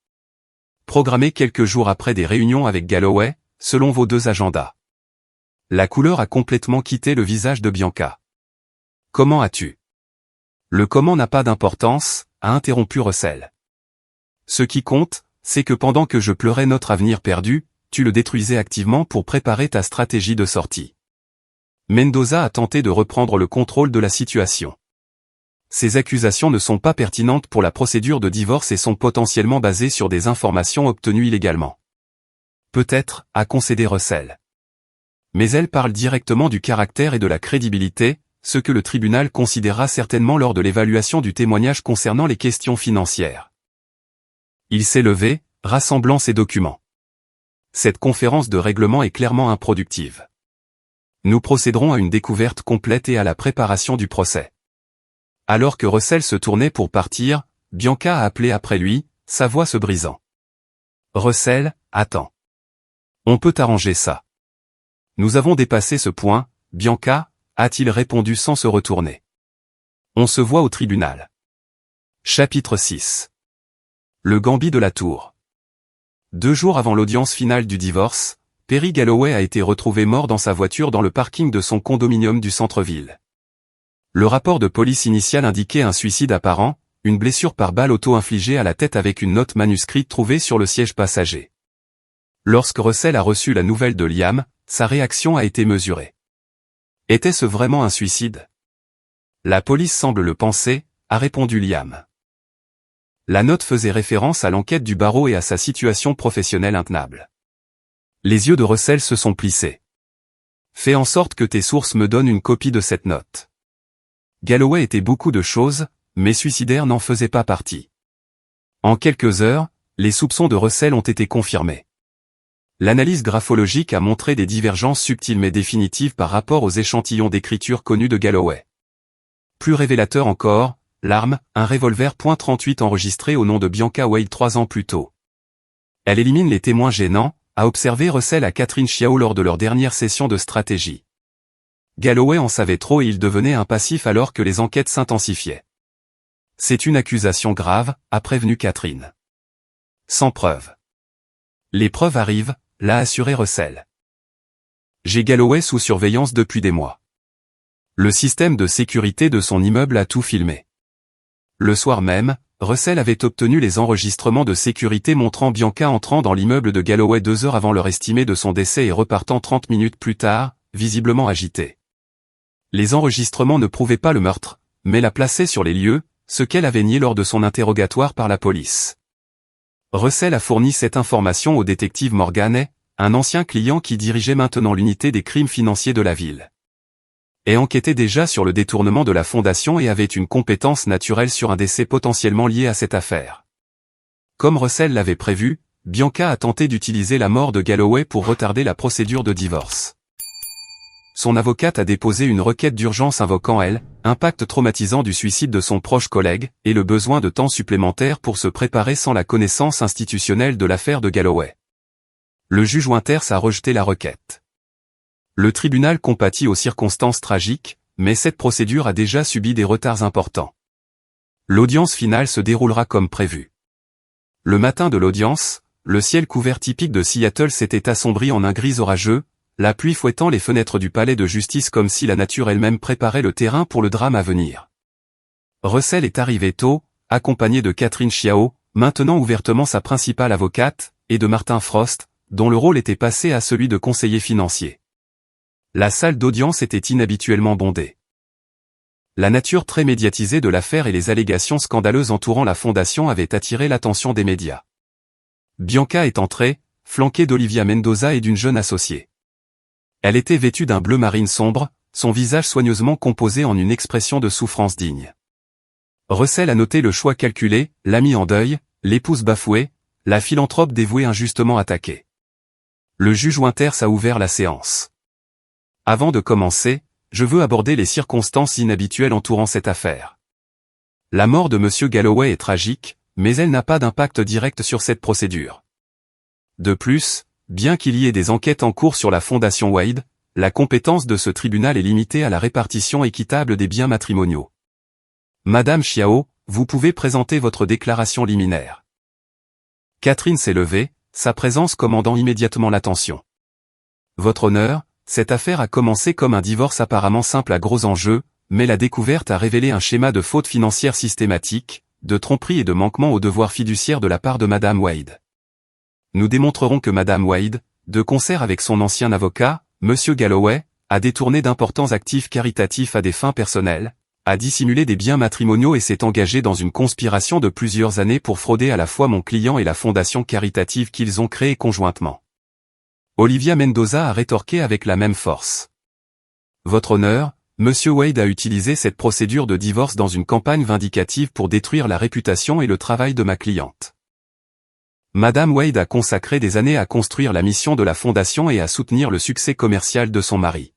Programmées quelques jours après des réunions avec Galloway, selon vos deux agendas. La couleur a complètement quitté le visage de Bianca. Comment as-tu? Le comment n'a pas d'importance, a interrompu Russell. Ce qui compte, c'est que pendant que je pleurais notre avenir perdu, tu le détruisais activement pour préparer ta stratégie de sortie. Mendoza a tenté de reprendre le contrôle de la situation. Ces accusations ne sont pas pertinentes pour la procédure de divorce et sont potentiellement basées sur des informations obtenues illégalement. Peut-être, a concédé Russell. Mais elles parlent directement du caractère et de la crédibilité, ce que le tribunal considérera certainement lors de l'évaluation du témoignage concernant les questions financières. Il s'est levé, rassemblant ses documents. Cette conférence de règlement est clairement improductive. Nous procéderons à une découverte complète et à la préparation du procès. Alors que Russell se tournait pour partir, Bianca a appelé après lui, sa voix se brisant. Russell, attends. On peut arranger ça. Nous avons dépassé ce point, Bianca, a-t-il répondu sans se retourner. On se voit au tribunal. Chapitre 6. Le gambit de la tour. 2 jours avant l'audience finale du divorce, Perry Galloway a été retrouvé mort dans sa voiture dans le parking de son condominium du centre-ville. Le rapport de police initial indiquait un suicide apparent, une blessure par balle auto-infligée à la tête avec une note manuscrite trouvée sur le siège passager. Lorsque Russell a reçu la nouvelle de Liam, sa réaction a été mesurée. Était-ce vraiment un suicide? La police semble le penser, a répondu Liam. La note faisait référence à l'enquête du barreau et à sa situation professionnelle intenable. Les yeux de Russell se sont plissés. Fais en sorte que tes sources me donnent une copie de cette note. Galloway était beaucoup de choses, mais suicidaire n'en faisait pas partie. En quelques heures, les soupçons de Russell ont été confirmés. L'analyse graphologique a montré des divergences subtiles mais définitives par rapport aux échantillons d'écriture connus de Galloway. Plus révélateur encore, l'arme, un revolver .38 enregistré au nom de Bianca Wade 3 ans plus tôt. Elle élimine les témoins gênants, a observé Russell à Catherine Chiao lors de leur dernière session de stratégie. Galloway en savait trop et il devenait impassif alors que les enquêtes s'intensifiaient. C'est une accusation grave, a prévenu Catherine. Sans preuve. Les preuves arrivent, l'a assuré Russell. J'ai Galloway sous surveillance depuis des mois. Le système de sécurité de son immeuble a tout filmé. Le soir même, Russell avait obtenu les enregistrements de sécurité montrant Bianca entrant dans l'immeuble de Galloway 2 heures avant l'heure estimée de son décès et repartant 30 minutes plus tard, visiblement agitée. Les enregistrements ne prouvaient pas le meurtre, mais la plaçaient sur les lieux, ce qu'elle avait nié lors de son interrogatoire par la police. Russell a fourni cette information au détective Morgan, un ancien client qui dirigeait maintenant l'unité des crimes financiers de la ville, et enquêtait déjà sur le détournement de la fondation et avait une compétence naturelle sur un décès potentiellement lié à cette affaire. Comme Russell l'avait prévu, Bianca a tenté d'utiliser la mort de Galloway pour retarder la procédure de divorce. Son avocate a déposé une requête d'urgence invoquant l'impact traumatisant du suicide de son proche collègue et le besoin de temps supplémentaire pour se préparer sans la connaissance institutionnelle de l'affaire de Galloway. Le juge Winters a rejeté la requête. Le tribunal compatit aux circonstances tragiques, mais cette procédure a déjà subi des retards importants. L'audience finale se déroulera comme prévu. Le matin de l'audience, le ciel couvert typique de Seattle s'était assombri en un gris orageux, la pluie fouettant les fenêtres du palais de justice comme si la nature elle-même préparait le terrain pour le drame à venir. Russell est arrivé tôt, accompagné de Catherine Chiao, maintenant ouvertement sa principale avocate, et de Martin Frost, dont le rôle était passé à celui de conseiller financier. La salle d'audience était inhabituellement bondée. La nature très médiatisée de l'affaire et les allégations scandaleuses entourant la fondation avaient attiré l'attention des médias. Bianca est entrée, flanquée d'Olivia Mendoza et d'une jeune associée. Elle était vêtue d'un bleu marine sombre, son visage soigneusement composé en une expression de souffrance digne. Russell a noté le choix calculé, l'ami en deuil, l'épouse bafouée, la philanthrope dévouée injustement attaquée. Le juge Winters a ouvert la séance. Avant de commencer, je veux aborder les circonstances inhabituelles entourant cette affaire. La mort de M. Galloway est tragique, mais elle n'a pas d'impact direct sur cette procédure. De plus, bien qu'il y ait des enquêtes en cours sur la fondation Wade, la compétence de ce tribunal est limitée à la répartition équitable des biens matrimoniaux. Madame Chiao, vous pouvez présenter votre déclaration liminaire. Catherine s'est levée, sa présence commandant immédiatement l'attention. Votre honneur, cette affaire a commencé comme un divorce apparemment simple à gros enjeux, mais la découverte a révélé un schéma de faute financière systématique, de tromperie et de manquement aux devoirs fiduciaires de la part de Madame Wade. Nous démontrerons que Madame Wade, de concert avec son ancien avocat, Monsieur Galloway, a détourné d'importants actifs caritatifs à des fins personnelles, a dissimulé des biens matrimoniaux et s'est engagée dans une conspiration de plusieurs années pour frauder à la fois mon client et la fondation caritative qu'ils ont créée conjointement. Olivia Mendoza a rétorqué avec la même force. Votre honneur, Monsieur Wade a utilisé cette procédure de divorce dans une campagne vindicative pour détruire la réputation et le travail de ma cliente. Madame Wade a consacré des années à construire la mission de la fondation et à soutenir le succès commercial de son mari.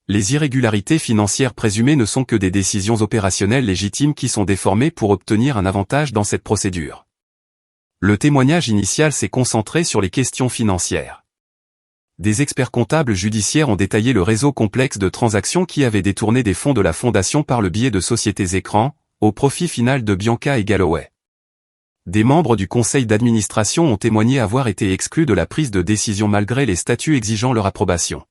Les irrégularités financières présumées ne sont que des décisions opérationnelles légitimes qui sont déformées pour obtenir un avantage dans cette procédure. Le témoignage initial s'est concentré sur les questions financières. Des experts comptables judiciaires ont détaillé le réseau complexe de transactions qui avaient détourné des fonds de la fondation par le biais de sociétés écrans, au profit final de Bianca et Galloway. Des membres du conseil d'administration ont témoigné avoir été exclus de la prise de décision malgré les statuts exigeant leur approbation.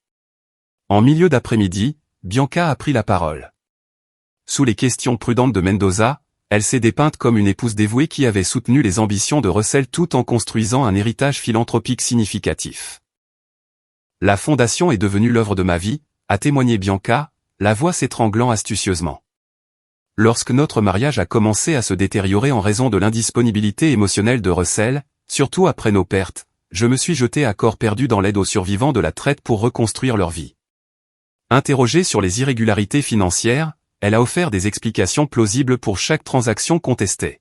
En milieu d'après-midi, Bianca a pris la parole. Sous les questions prudentes de Mendoza, elle s'est dépeinte comme une épouse dévouée qui avait soutenu les ambitions de Russell tout en construisant un héritage philanthropique significatif. La fondation est devenue l'œuvre de ma vie, a témoigné Bianca, la voix s'étranglant astucieusement. Lorsque notre mariage a commencé à se détériorer en raison de l'indisponibilité émotionnelle de Russell, surtout après nos pertes, je me suis jeté à corps perdu dans l'aide aux survivants de la traite pour reconstruire leur vie. Interrogée sur les irrégularités financières, elle a offert des explications plausibles pour chaque transaction contestée.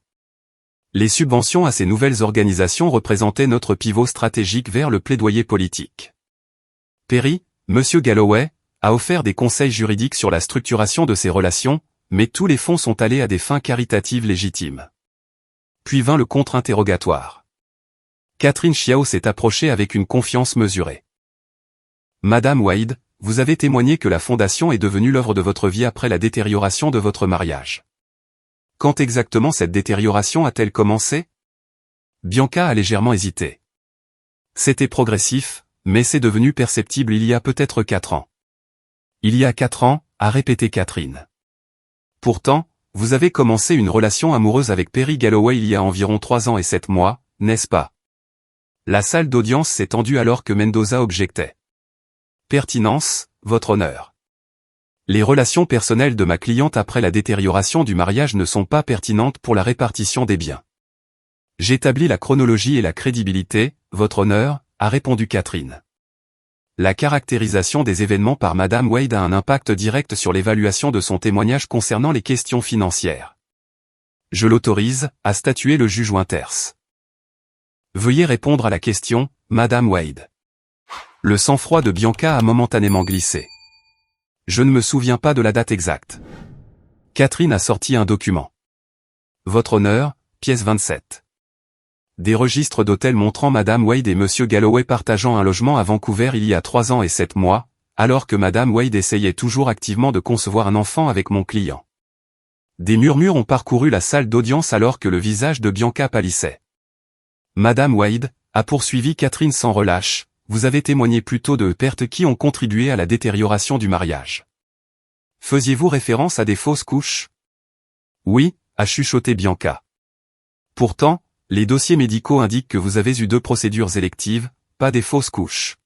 Les subventions à ces nouvelles organisations représentaient notre pivot stratégique vers le plaidoyer politique. Perry, Monsieur Galloway, a offert des conseils juridiques sur la structuration de ces relations, mais tous les fonds sont allés à des fins caritatives légitimes. Puis vint le contre-interrogatoire. Catherine Chiao s'est approchée avec une confiance mesurée. Madame Wade, vous avez témoigné que la fondation est devenue l'œuvre de votre vie après la détérioration de votre mariage. Quand exactement cette détérioration a-t-elle commencé? Bianca a légèrement hésité. C'était progressif, mais c'est devenu perceptible il y a peut-être 4 ans. Il y a 4 ans, a répété Catherine. Pourtant, vous avez commencé une relation amoureuse avec Perry Galloway il y a environ 3 ans et 7 mois, n'est-ce pas? La salle d'audience s'est tendue alors que Mendoza objectait. Pertinence, votre honneur. Les relations personnelles de ma cliente après la détérioration du mariage ne sont pas pertinentes pour la répartition des biens. J'établis la chronologie et la crédibilité, votre honneur, a répondu Catherine. La caractérisation des événements par Madame Wade a un impact direct sur l'évaluation de son témoignage concernant les questions financières. Je l'autorise, a statué le juge Winters. Veuillez répondre à la question, Madame Wade. Le sang-froid de Bianca a momentanément glissé. Je ne me souviens pas de la date exacte. Catherine a sorti un document. Votre honneur, pièce 27. Des registres d'hôtel montrant Madame Wade et Monsieur Galloway partageant un logement à Vancouver il y a 3 ans et 7 mois, alors que Madame Wade essayait toujours activement de concevoir un enfant avec mon client. Des murmures ont parcouru la salle d'audience alors que le visage de Bianca pâlissait. Madame Wade, a poursuivi Catherine sans relâche, vous avez témoigné plutôt de pertes qui ont contribué à la détérioration du mariage. Faisiez-vous référence à des fausses couches? Oui, a chuchoté Bianca. Pourtant, les dossiers médicaux indiquent que vous avez eu 2 procédures électives, pas des fausses couches.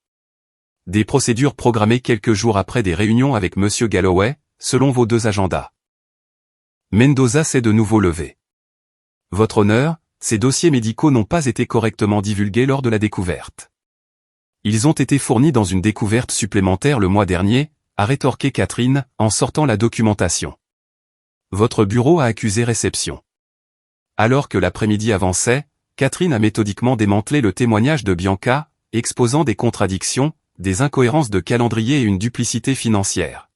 Des procédures programmées quelques jours après des réunions avec Monsieur Galloway, selon vos 2 agendas. Mendoza s'est de nouveau levé. Votre honneur, ces dossiers médicaux n'ont pas été correctement divulgués lors de la découverte. Ils ont été fournis dans une découverte supplémentaire le mois dernier, a rétorqué Catherine, en sortant la documentation. Votre bureau a accusé réception. Alors que l'après-midi avançait, Catherine a méthodiquement démantelé le témoignage de Bianca, exposant des contradictions, des incohérences de calendrier et une duplicité financière.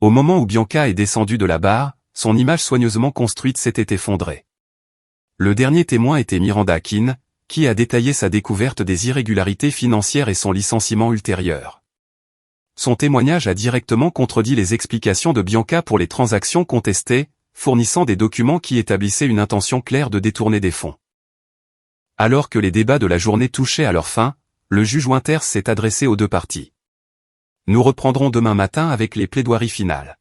Au moment où Bianca est descendue de la barre, son image soigneusement construite s'était effondrée. Le dernier témoin était Miranda Keane, qui a détaillé sa découverte des irrégularités financières et son licenciement ultérieur. Son témoignage a directement contredit les explications de Bianca pour les transactions contestées, fournissant des documents qui établissaient une intention claire de détourner des fonds. Alors que les débats de la journée touchaient à leur fin, le juge Winters s'est adressé aux 2 parties. Nous reprendrons demain matin avec les plaidoiries finales.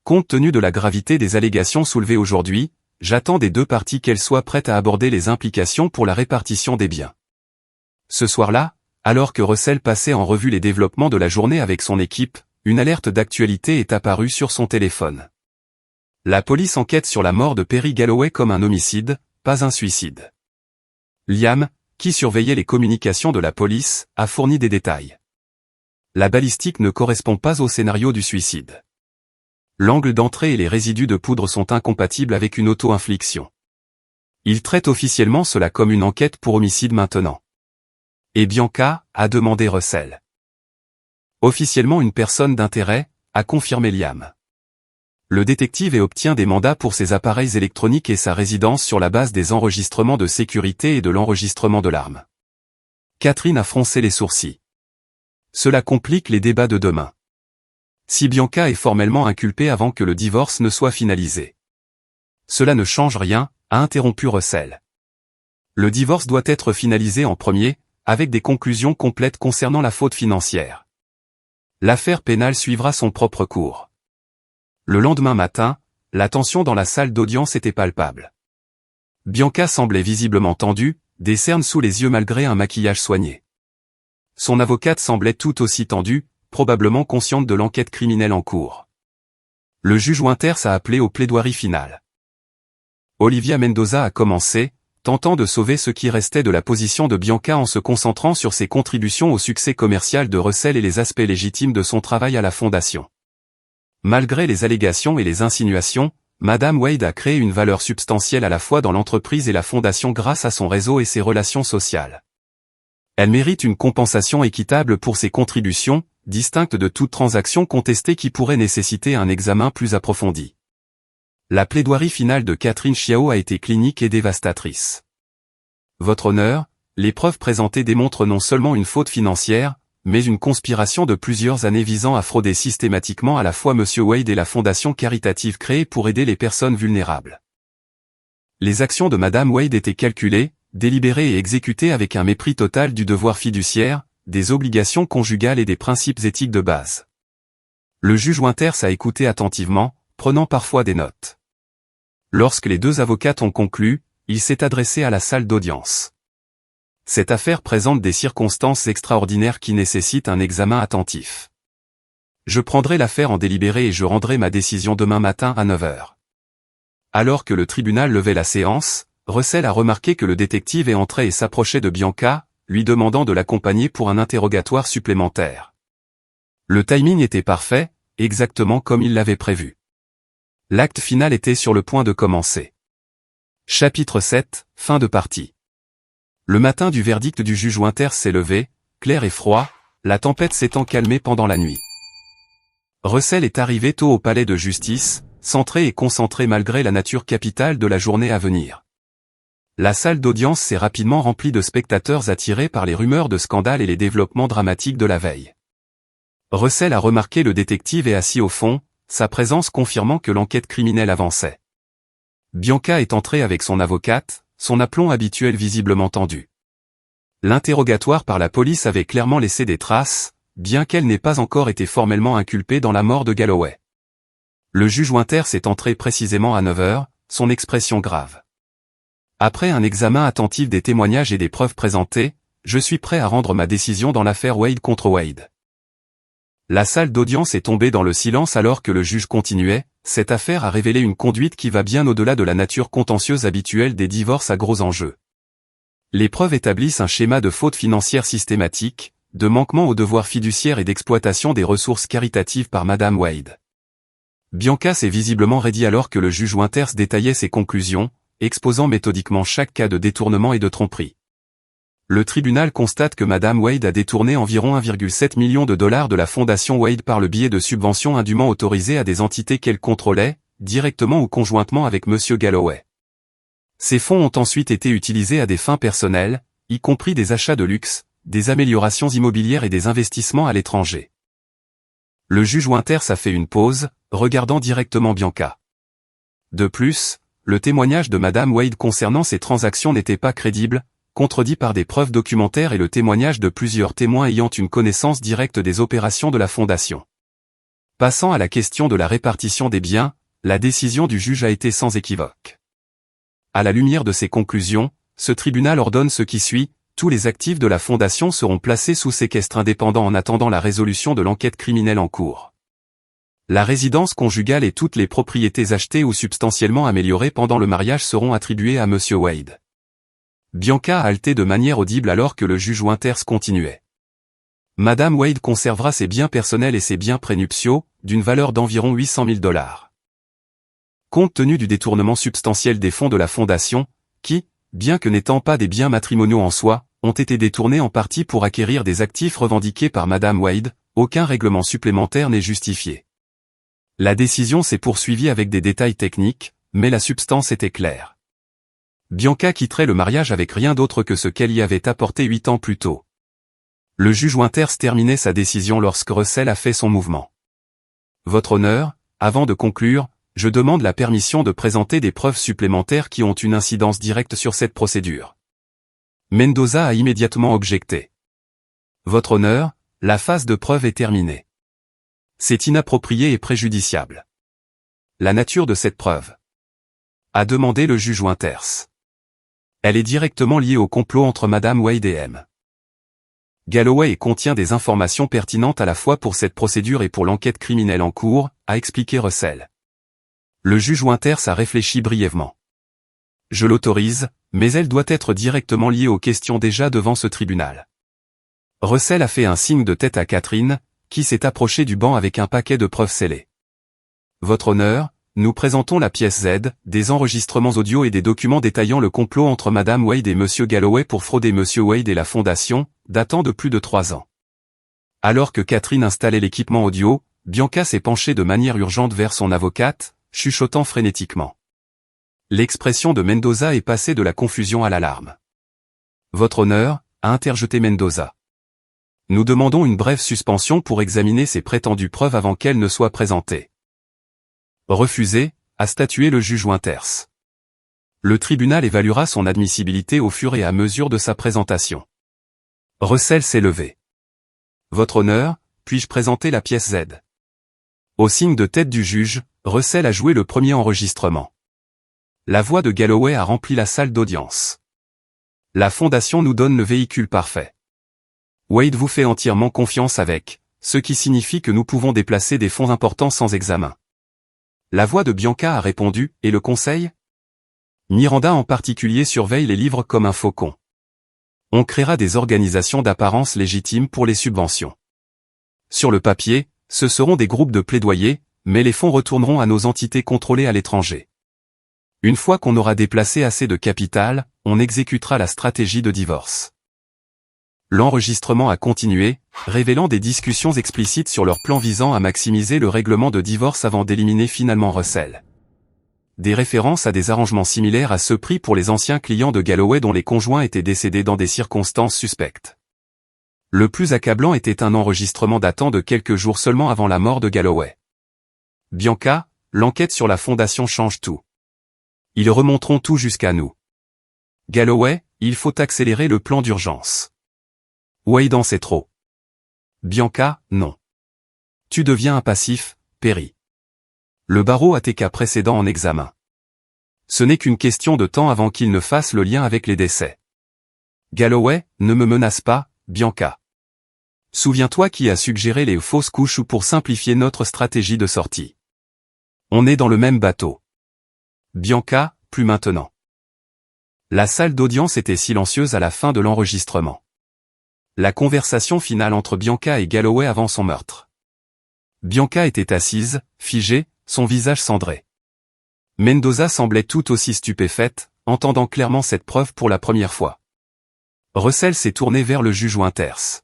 Compte tenu de la gravité des allégations soulevées aujourd'hui, j'attends des 2 parties qu'elles soient prêtes à aborder les implications pour la répartition des biens. Ce soir-là, alors que Russell passait en revue les développements de la journée avec son équipe, une alerte d'actualité est apparue sur son téléphone. La police enquête sur la mort de Perry Galloway comme un homicide, pas un suicide. Liam, qui surveillait les communications de la police, a fourni des détails. La balistique ne correspond pas au scénario du suicide. L'angle d'entrée et les résidus de poudre sont incompatibles avec une auto-infliction. Il traite officiellement cela comme une enquête pour homicide maintenant. Et Bianca, a demandé Russell. Officiellement une personne d'intérêt, a confirmé Liam. Le détective obtient des mandats pour ses appareils électroniques et sa résidence sur la base des enregistrements de sécurité et de l'enregistrement de l'arme. Catherine a froncé les sourcils. Cela complique les débats de demain. Si Bianca est formellement inculpée avant que le divorce ne soit finalisé. Cela ne change rien, a interrompu Russell. Le divorce doit être finalisé en premier, avec des conclusions complètes concernant la faute financière. L'affaire pénale suivra son propre cours. Le lendemain matin, la tension dans la salle d'audience était palpable. Bianca semblait visiblement tendue, des cernes sous les yeux malgré un maquillage soigné. Son avocate semblait tout aussi tendue, probablement consciente de l'enquête criminelle en cours. Le juge Winters a appelé aux plaidoiries finales. Olivia Mendoza a commencé, tentant de sauver ce qui restait de la position de Bianca en se concentrant sur ses contributions au succès commercial de Russell et les aspects légitimes de son travail à la fondation. Malgré les allégations et les insinuations, Madame Wade a créé une valeur substantielle à la fois dans l'entreprise et la fondation grâce à son réseau et ses relations sociales. Elle mérite une compensation équitable pour ses contributions, distincte de toute transaction contestée qui pourrait nécessiter un examen plus approfondi. La plaidoirie finale de Catherine Chiao a été clinique et dévastatrice. Votre honneur, les preuves présentées démontrent non seulement une faute financière, mais une conspiration de plusieurs années visant à frauder systématiquement à la fois M. Wade et la fondation caritative créée pour aider les personnes vulnérables. Les actions de Madame Wade étaient calculées, délibérées et exécutées avec un mépris total du devoir fiduciaire, des obligations conjugales et des principes éthiques de base. Le juge Winters a écouté attentivement, prenant parfois des notes. Lorsque les 2 avocates ont conclu, il s'est adressé à la salle d'audience. Cette affaire présente des circonstances extraordinaires qui nécessitent un examen attentif. Je prendrai l'affaire en délibéré et je rendrai ma décision demain matin à 9 heures. Alors que le tribunal levait la séance, Russell a remarqué que le détective est entré et s'approchait de Bianca, lui demandant de l'accompagner pour un interrogatoire supplémentaire. Le timing était parfait, exactement comme il l'avait prévu. L'acte final était sur le point de commencer. Chapitre 7, fin de partie. Le matin du verdict du juge Winters s'est levé, clair et froid, la tempête s'étant calmée pendant la nuit. Russell est arrivé tôt au palais de justice, centré et concentré malgré la nature capitale de la journée à venir. La salle d'audience s'est rapidement remplie de spectateurs attirés par les rumeurs de scandale et les développements dramatiques de la veille. Russell a remarqué le détective et assis au fond, sa présence confirmant que l'enquête criminelle avançait. Bianca est entrée avec son avocate, son aplomb habituel visiblement tendu. L'interrogatoire par la police avait clairement laissé des traces, bien qu'elle n'ait pas encore été formellement inculpée dans la mort de Galloway. Le juge Winters est entré précisément à 9 heures, son expression grave. Après un examen attentif des témoignages et des preuves présentées, je suis prêt à rendre ma décision dans l'affaire Wade contre Wade. La salle d'audience est tombée dans le silence alors que le juge continuait. Cette affaire a révélé une conduite qui va bien au-delà de la nature contentieuse habituelle des divorces à gros enjeux. Les preuves établissent un schéma de faute financière systématique, de manquement aux devoirs fiduciaires et d'exploitation des ressources caritatives par Madame Wade. Bianca s'est visiblement raidie alors que le juge Winters détaillait ses conclusions, exposant méthodiquement chaque cas de détournement et de tromperie. Le tribunal constate que Madame Wade a détourné environ 1,7 million de dollars de la fondation Wade par le biais de subventions indûment autorisées à des entités qu'elle contrôlait, directement ou conjointement avec Monsieur Galloway. Ces fonds ont ensuite été utilisés à des fins personnelles, y compris des achats de luxe, des améliorations immobilières et des investissements à l'étranger. Le juge Winters a fait une pause, regardant directement Bianca. De plus, le témoignage de Madame Wade concernant ces transactions n'était pas crédible, contredit par des preuves documentaires et le témoignage de plusieurs témoins ayant une connaissance directe des opérations de la fondation. Passant à la question de la répartition des biens, la décision du juge a été sans équivoque. À la lumière de ces conclusions, ce tribunal ordonne ce qui suit: tous les actifs de la fondation seront placés sous séquestre indépendant en attendant la résolution de l'enquête criminelle en cours. La résidence conjugale et toutes les propriétés achetées ou substantiellement améliorées pendant le mariage seront attribuées à Monsieur Wade. Bianca a haleté de manière audible alors que le juge Winters continuait. Madame Wade conservera ses biens personnels et ses biens prénuptiaux, d'une valeur d'environ 800 000 $. Compte tenu du détournement substantiel des fonds de la fondation, qui, bien que n'étant pas des biens matrimoniaux en soi, ont été détournés en partie pour acquérir des actifs revendiqués par Madame Wade, aucun règlement supplémentaire n'est justifié. La décision s'est poursuivie avec des détails techniques, mais la substance était claire. Bianca quitterait le mariage avec rien d'autre que ce qu'elle y avait apporté 8 ans plus tôt. Le juge Winters terminait sa décision lorsque Russell a fait son mouvement. Votre honneur, avant de conclure, je demande la permission de présenter des preuves supplémentaires qui ont une incidence directe sur cette procédure. Mendoza a immédiatement objecté. Votre honneur, la phase de preuve est terminée. C'est inapproprié et préjudiciable. La nature de cette preuve, a demandé le juge Winters. Elle est directement liée au complot entre Madame Wade et M. Galloway et contient des informations pertinentes à la fois pour cette procédure et pour l'enquête criminelle en cours, a expliqué Russell. Le juge Winters a réfléchi brièvement. Je l'autorise, mais elle doit être directement liée aux questions déjà devant ce tribunal. Russell a fait un signe de tête à Catherine, qui s'est approchée du banc avec un paquet de preuves scellées. Votre honneur, nous présentons la pièce Z, des enregistrements audio et des documents détaillant le complot entre Madame Wade et Monsieur Galloway pour frauder Monsieur Wade et la fondation, datant de plus de 3 ans. Alors que Catherine installait l'équipement audio, Bianca s'est penchée de manière urgente vers son avocate, chuchotant frénétiquement. L'expression de Mendoza est passée de la confusion à l'alarme. Votre honneur, a interjeté Mendoza. Nous demandons une brève suspension pour examiner ces prétendues preuves avant qu'elles ne soient présentées. Refusé, a statué le juge Winters. Le tribunal évaluera son admissibilité au fur et à mesure de sa présentation. Russell s'est levé. Votre honneur, puis-je présenter la pièce Z? Au signe de tête du juge, Russell a joué le premier enregistrement. La voix de Galloway a rempli la salle d'audience. La fondation nous donne le véhicule parfait. Wade vous fait entièrement confiance avec, ce qui signifie que nous pouvons déplacer des fonds importants sans examen. La voix de Bianca a répondu, et le conseil? Miranda en particulier surveille les livres comme un faucon. On créera des organisations d'apparence légitimes pour les subventions. Sur le papier, ce seront des groupes de plaidoyer, mais les fonds retourneront à nos entités contrôlées à l'étranger. Une fois qu'on aura déplacé assez de capital, on exécutera la stratégie de divorce. L'enregistrement a continué, révélant des discussions explicites sur leur plan visant à maximiser le règlement de divorce avant d'éliminer finalement Russell. Des références à des arrangements similaires à ceux pris pour les anciens clients de Galloway dont les conjoints étaient décédés dans des circonstances suspectes. Le plus accablant était un enregistrement datant de quelques jours seulement avant la mort de Galloway. Bianca, l'enquête sur la fondation change tout. Ils remonteront tout jusqu'à nous. Galloway, il faut accélérer le plan d'urgence. Wade en sait trop. Bianca, non. Tu deviens un passif, Perry. Le barreau a tes cas précédents en examen. Ce n'est qu'une question de temps avant qu'il ne fasse le lien avec les décès. Galloway, ne me menace pas, Bianca. Souviens-toi qui a suggéré les fausses couches ou pour simplifier notre stratégie de sortie. On est dans le même bateau. Bianca, plus maintenant. La salle d'audience était silencieuse à la fin de l'enregistrement. La conversation finale entre Bianca et Galloway avant son meurtre. Bianca était assise, figée, son visage cendré. Mendoza semblait tout aussi stupéfaite, entendant clairement cette preuve pour la première fois. Russell s'est tourné vers le juge Winters.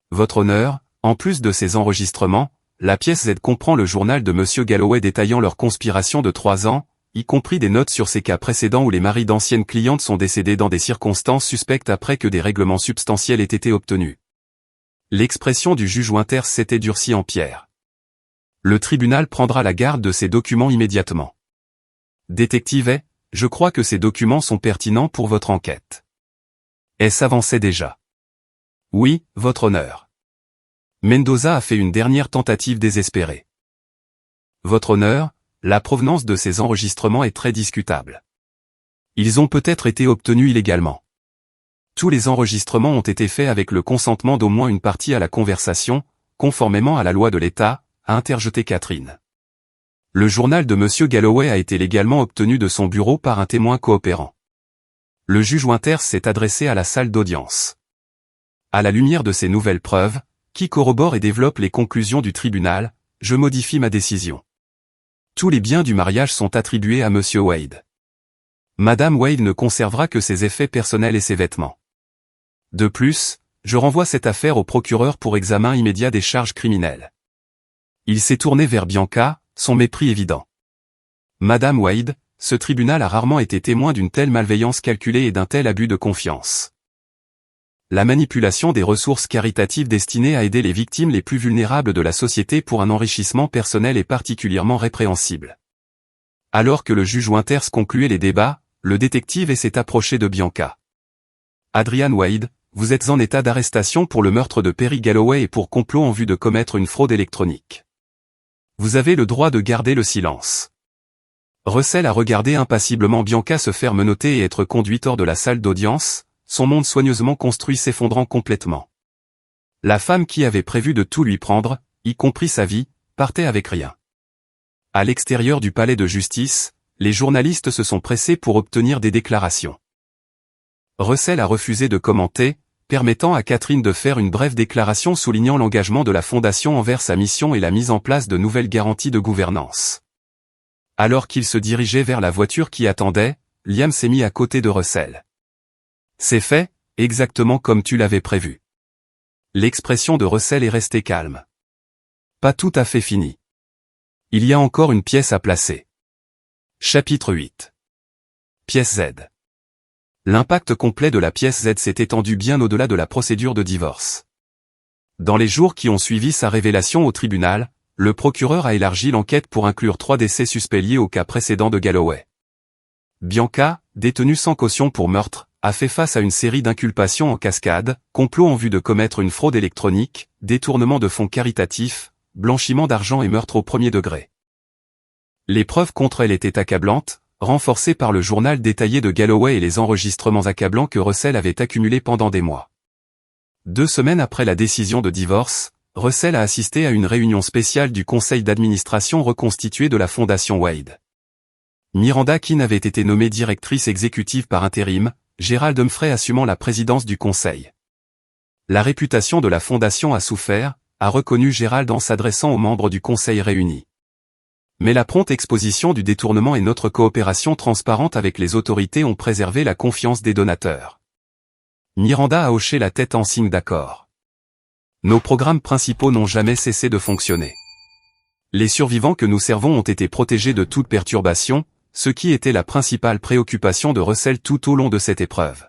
Votre honneur, en plus de ces enregistrements, la pièce Z comprend le journal de Monsieur Galloway détaillant leur conspiration de 3 ans, y compris des notes sur ces cas précédents où les maris d'anciennes clientes sont décédés dans des circonstances suspectes après que des règlements substantiels aient été obtenus. L'expression du juge Winters s'était durcie en pierre. Le tribunal prendra la garde de ces documents immédiatement. Détective, je crois que ces documents sont pertinents pour votre enquête. Elle s'avançait déjà. Oui, votre honneur. Mendoza a fait une dernière tentative désespérée. Votre honneur, la provenance de ces enregistrements est très discutable. Ils ont peut-être été obtenus illégalement. Tous les enregistrements ont été faits avec le consentement d'au moins une partie à la conversation, conformément à la loi de l'État, a interjeté Catherine. Le journal de Monsieur Galloway a été légalement obtenu de son bureau par un témoin coopérant. Le juge Winters s'est adressé à la salle d'audience. À la lumière de ces nouvelles preuves, qui corroborent et développent les conclusions du tribunal, je modifie ma décision. Tous les biens du mariage sont attribués à Monsieur Wade. Madame Wade ne conservera que ses effets personnels et ses vêtements. De plus, je renvoie cette affaire au procureur pour examen immédiat des charges criminelles. Il s'est tourné vers Bianca, son mépris évident. Madame Wade, ce tribunal a rarement été témoin d'une telle malveillance calculée et d'un tel abus de confiance. La manipulation des ressources caritatives destinées à aider les victimes les plus vulnérables de la société pour un enrichissement personnel est particulièrement répréhensible. Alors que le juge Winters concluait les débats, le détective s'est approché de Bianca. Adrian Wade, vous êtes en état d'arrestation pour le meurtre de Perry Galloway et pour complot en vue de commettre une fraude électronique. Vous avez le droit de garder le silence. Russell a regardé impassiblement Bianca se faire menotter et être conduite hors de la salle d'audience, son monde soigneusement construit s'effondrant complètement. La femme qui avait prévu de tout lui prendre, y compris sa vie, partait avec rien. À l'extérieur du palais de justice, les journalistes se sont pressés pour obtenir des déclarations. Russell a refusé de commenter, permettant à Catherine de faire une brève déclaration soulignant l'engagement de la Fondation envers sa mission et la mise en place de nouvelles garanties de gouvernance. Alors qu'il se dirigeait vers la voiture qui attendait, Liam s'est mis à côté de Russell. C'est fait, exactement comme tu l'avais prévu. L'expression de Russell est restée calme. Pas tout à fait fini. Il y a encore une pièce à placer. Chapitre 8. Pièce Z. L'impact complet de la pièce Z s'est étendu bien au-delà de la procédure de divorce. Dans les jours qui ont suivi sa révélation au tribunal, le procureur a élargi l'enquête pour inclure 3 décès suspects liés au cas précédent de Galloway. Bianca, détenue sans caution pour meurtre, a fait face à une série d'inculpations en cascade, complot en vue de commettre une fraude électronique, détournement de fonds caritatifs, blanchiment d'argent et meurtre au premier degré. Les preuves contre elle étaient accablantes, renforcées par le journal détaillé de Galloway et les enregistrements accablants que Russell avait accumulés pendant des mois. 2 semaines après la décision de divorce, Russell a assisté à une réunion spéciale du conseil d'administration reconstitué de la Fondation Wade. Miranda Keane avait été nommée directrice exécutive par intérim, Gérald Humphrey assumant la présidence du conseil. La réputation de la fondation a souffert, a reconnu Gérald en s'adressant aux membres du conseil réunis. Mais la prompte exposition du détournement et notre coopération transparente avec les autorités ont préservé la confiance des donateurs. Miranda a hoché la tête en signe d'accord. Nos programmes principaux n'ont jamais cessé de fonctionner. Les survivants que nous servons ont été protégés de toute perturbation, ce qui était la principale préoccupation de Russell tout au long de cette épreuve.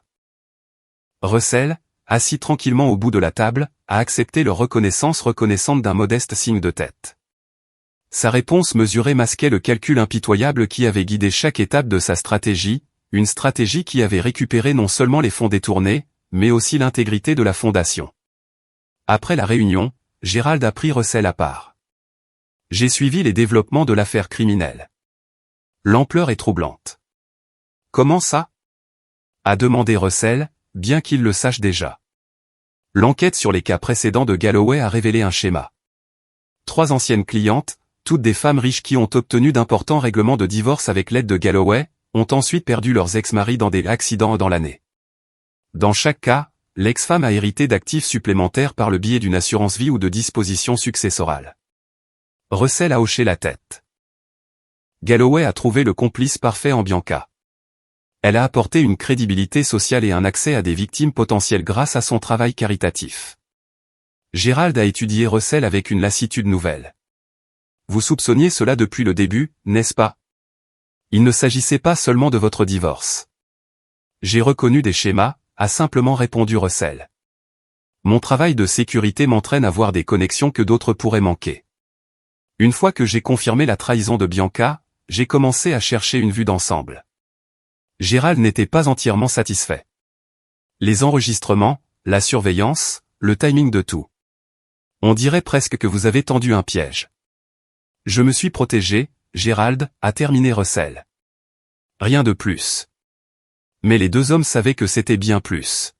Russell, assis tranquillement au bout de la table, a accepté leur reconnaissance reconnaissante d'un modeste signe de tête. Sa réponse mesurée masquait le calcul impitoyable qui avait guidé chaque étape de sa stratégie, une stratégie qui avait récupéré non seulement les fonds détournés, mais aussi l'intégrité de la fondation. Après la réunion, Gérald a pris Russell à part. J'ai suivi les développements de l'affaire criminelle. L'ampleur est troublante. Comment ça? A demandé Russell, bien qu'il le sache déjà. L'enquête sur les cas précédents de Galloway a révélé un schéma. 3 anciennes clientes, toutes des femmes riches qui ont obtenu d'importants règlements de divorce avec l'aide de Galloway, ont ensuite perdu leurs ex-maris dans des accidents dans l'année. Dans chaque cas, l'ex-femme a hérité d'actifs supplémentaires par le biais d'une assurance vie ou de dispositions successorales. Russell a hoché la tête. Galloway a trouvé le complice parfait en Bianca. Elle a apporté une crédibilité sociale et un accès à des victimes potentielles grâce à son travail caritatif. Gérald a étudié Russell avec une lassitude nouvelle. Vous soupçonniez cela depuis le début, n'est-ce pas? Il ne s'agissait pas seulement de votre divorce. J'ai reconnu des schémas, a simplement répondu Russell. Mon travail de sécurité m'entraîne à voir des connexions que d'autres pourraient manquer. Une fois que j'ai confirmé la trahison de Bianca, j'ai commencé à chercher une vue d'ensemble. Gérald n'était pas entièrement satisfait. Les enregistrements, la surveillance, le timing de tout. On dirait presque que vous avez tendu un piège. Je me suis protégé, Gérald, a terminé Russell. Rien de plus. Mais les 2 hommes savaient que c'était bien plus.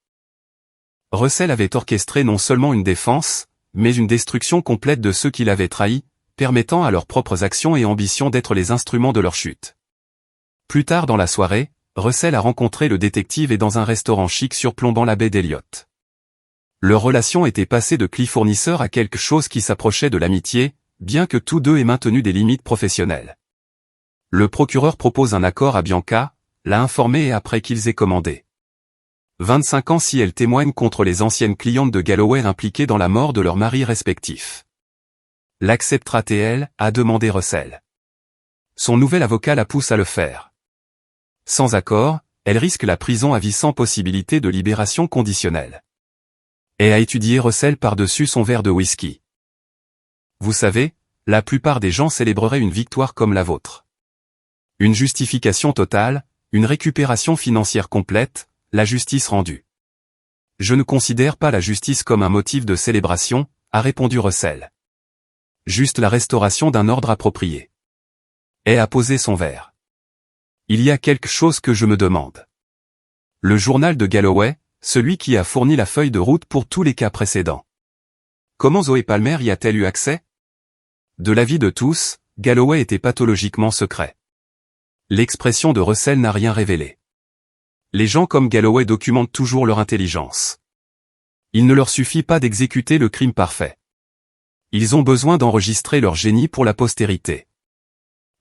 Russell avait orchestré non seulement une défense, mais une destruction complète de ceux qui l'avaient trahi, permettant à leurs propres actions et ambitions d'être les instruments de leur chute. Plus tard dans la soirée, Russell a rencontré le détective et dans un restaurant chic surplombant la baie d'Elliott. Leur relation était passée de client-fournisseur à quelque chose qui s'approchait de l'amitié, bien que tous deux aient maintenu des limites professionnelles. Le procureur propose un accord à Bianca, l'a informée et après qu'ils aient commandé 25 ans si elle témoigne contre les anciennes clientes de Galloway impliquées dans la mort de leurs maris respectifs. L'acceptera-t-elle, a demandé Russell. Son nouvel avocat la pousse à le faire. Sans accord, elle risque la prison à vie sans possibilité de libération conditionnelle. Et a étudié Russell par-dessus son verre de whisky. Vous savez, la plupart des gens célébreraient une victoire comme la vôtre. Une justification totale, une récupération financière complète, la justice rendue. Je ne considère pas la justice comme un motif de célébration, a répondu Russell. Juste la restauration d'un ordre approprié. Et a posé son verre. Il y a quelque chose que je me demande. Le journal de Galloway, celui qui a fourni la feuille de route pour tous les cas précédents. Comment Zoé Palmer y a-t-elle eu accès? De l'avis de tous, Galloway était pathologiquement secret. L'expression de Russell n'a rien révélé. Les gens comme Galloway documentent toujours leur intelligence. Il ne leur suffit pas d'exécuter le crime parfait. Ils ont besoin d'enregistrer leur génie pour la postérité.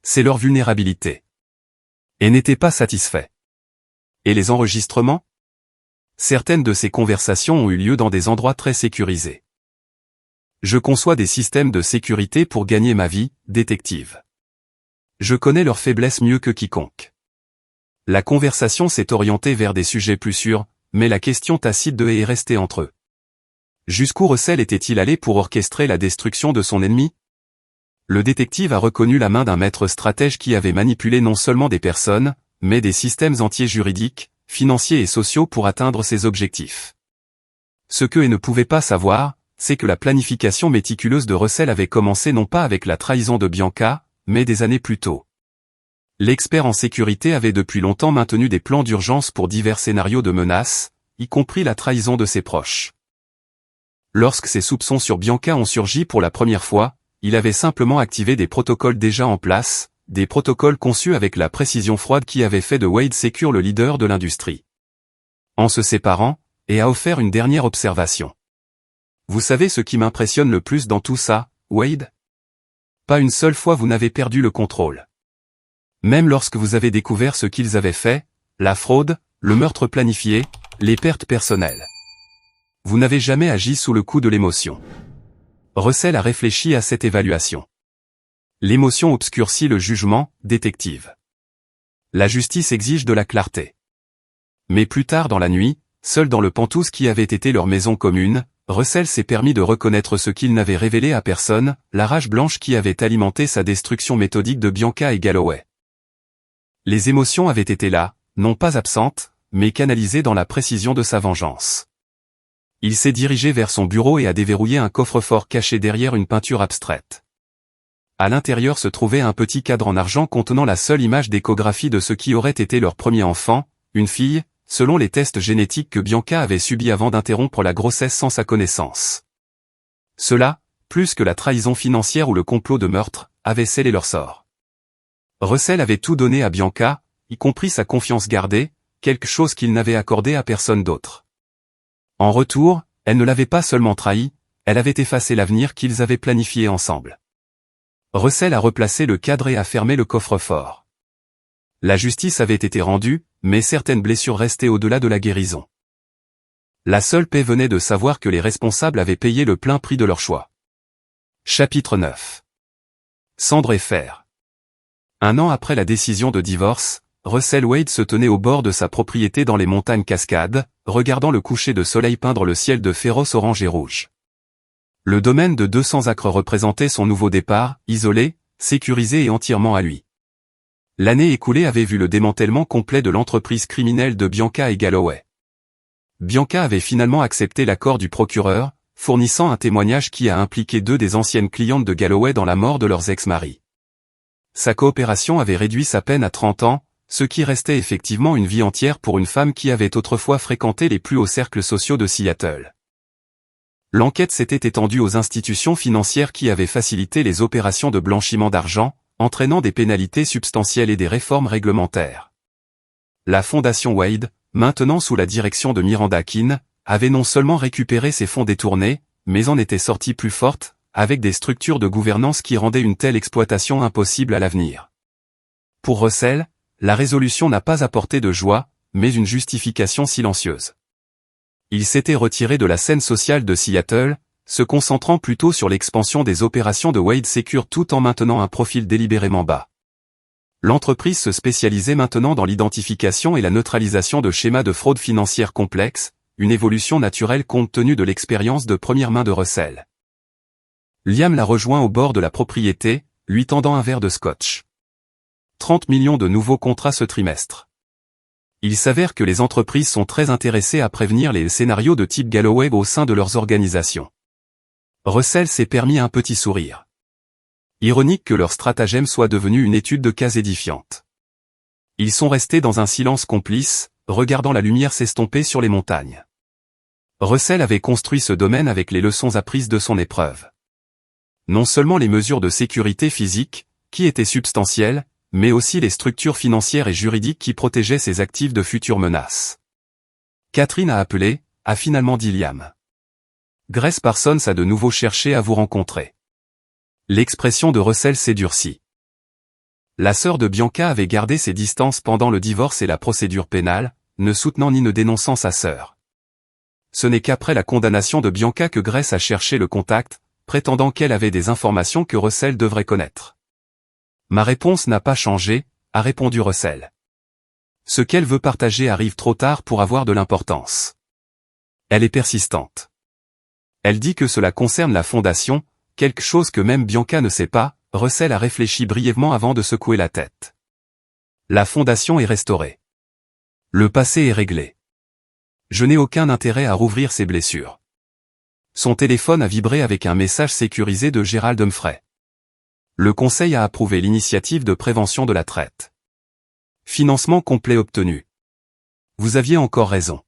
C'est leur vulnérabilité. Et n'étaient pas satisfaits. Et les enregistrements? Certaines de ces conversations ont eu lieu dans des endroits très sécurisés. Je conçois des systèmes de sécurité pour gagner ma vie, détective. Je connais leurs faiblesses mieux que quiconque. La conversation s'est orientée vers des sujets plus sûrs, mais la question tacite de est restée entre eux. Jusqu'où Russell était-il allé pour orchestrer la destruction de son ennemi? Le détective a reconnu la main d'un maître stratège qui avait manipulé non seulement des personnes, mais des systèmes entiers juridiques, financiers et sociaux pour atteindre ses objectifs. Ce que et ne pouvait pas savoir, c'est que la planification méticuleuse de Russell avait commencé non pas avec la trahison de Bianca, mais des années plus tôt. L'expert en sécurité avait depuis longtemps maintenu des plans d'urgence pour divers scénarios de menaces, y compris la trahison de ses proches. Lorsque ses soupçons sur Bianca ont surgi pour la première fois, il avait simplement activé des protocoles déjà en place, des protocoles conçus avec la précision froide qui avait fait de Wade Secure le leader de l'industrie. en se séparant, et a offert une dernière observation. Vous savez ce qui m'impressionne le plus dans tout ça, Wade? Pas une seule fois vous n'avez perdu le contrôle. Même lorsque vous avez découvert ce qu'ils avaient fait, la fraude, le meurtre planifié, les pertes personnelles. Vous n'avez jamais agi sous le coup de l'émotion. Russell a réfléchi à cette évaluation. L'émotion obscurcit le jugement, détective. La justice exige de la clarté. Mais plus tard dans la nuit, seul dans le Pentouse qui avait été leur maison commune, Russell s'est permis de reconnaître ce qu'il n'avait révélé à personne, la rage blanche qui avait alimenté sa destruction méthodique de Bianca et Galloway. Les émotions avaient été là, non pas absentes, mais canalisées dans la précision de sa vengeance. Il s'est dirigé vers son bureau et a déverrouillé un coffre-fort caché derrière une peinture abstraite. À l'intérieur se trouvait un petit cadre en argent contenant la seule image d'échographie de ce qui aurait été leur premier enfant, une fille, selon les tests génétiques que Bianca avait subis avant d'interrompre la grossesse sans sa connaissance. Cela, plus que la trahison financière ou le complot de meurtre, avait scellé leur sort. Russell avait tout donné à Bianca, y compris sa confiance gardée, quelque chose qu'il n'avait accordé à personne d'autre. En retour, elle ne l'avait pas seulement trahi, elle avait effacé l'avenir qu'ils avaient planifié ensemble. Russell a replacé le cadre et a fermé le coffre-fort. La justice avait été rendue, mais certaines blessures restaient au-delà de la guérison. La seule paix venait de savoir que les responsables avaient payé le plein prix de leur choix. Chapitre 9. Cendre et fer. 1 an après la décision de divorce, Russell Wade se tenait au bord de sa propriété dans les montagnes Cascades, regardant le coucher de soleil peindre le ciel de féroce orange et rouge. Le domaine de 200 acres représentait son nouveau départ, isolé, sécurisé et entièrement à lui. L'année écoulée avait vu le démantèlement complet de l'entreprise criminelle de Bianca et Galloway. Bianca avait finalement accepté l'accord du procureur, fournissant un témoignage qui a impliqué 2 des anciennes clientes de Galloway dans la mort de leurs ex-maris. Sa coopération avait réduit sa peine à 30 ans, ce qui restait effectivement une vie entière pour une femme qui avait autrefois fréquenté les plus hauts cercles sociaux de Seattle. L'enquête s'était étendue aux institutions financières qui avaient facilité les opérations de blanchiment d'argent, entraînant des pénalités substantielles et des réformes réglementaires. La Fondation Wade, maintenant sous la direction de Miranda Keene, avait non seulement récupéré ses fonds détournés, mais en était sortie plus forte, avec des structures de gouvernance qui rendaient une telle exploitation impossible à l'avenir. Pour Russell, la résolution n'a pas apporté de joie, mais une justification silencieuse. Il s'était retiré de la scène sociale de Seattle, se concentrant plutôt sur l'expansion des opérations de Wade Secure tout en maintenant un profil délibérément bas. L'entreprise se spécialisait maintenant dans l'identification et la neutralisation de schémas de fraude financière complexes, une évolution naturelle compte tenu de l'expérience de première main de Russell. Liam l'a rejoint au bord de la propriété, lui tendant un verre de scotch. 30 millions de nouveaux contrats ce trimestre. Il s'avère que les entreprises sont très intéressées à prévenir les scénarios de type Galloway au sein de leurs organisations. Russell s'est permis un petit sourire. Ironique que leur stratagème soit devenu une étude de cas édifiante. Ils sont restés dans un silence complice, regardant la lumière s'estomper sur les montagnes. Russell avait construit ce domaine avec les leçons apprises de son épreuve. Non seulement les mesures de sécurité physique, qui étaient substantielles, mais aussi les structures financières et juridiques qui protégeaient ses actifs de futures menaces. Catherine a appelé, a finalement dit Liam. Grace Parsons a de nouveau cherché à vous rencontrer. L'expression de Russell s'est durcie. La sœur de Bianca avait gardé ses distances pendant le divorce et la procédure pénale, ne soutenant ni ne dénonçant sa sœur. Ce n'est qu'après la condamnation de Bianca que Grace a cherché le contact, prétendant qu'elle avait des informations que Russell devrait connaître. Ma réponse n'a pas changé, a répondu Russell. Ce qu'elle veut partager arrive trop tard pour avoir de l'importance. Elle est persistante. Elle dit que cela concerne la fondation, quelque chose que même Bianca ne sait pas. Russell a réfléchi brièvement avant de secouer la tête. La fondation est restaurée. Le passé est réglé. Je n'ai aucun intérêt à rouvrir ses blessures. Son téléphone a vibré avec un message sécurisé de Gérald Humphrey. Le conseil a approuvé l'initiative de prévention de la traite. Financement complet obtenu. Vous aviez encore raison.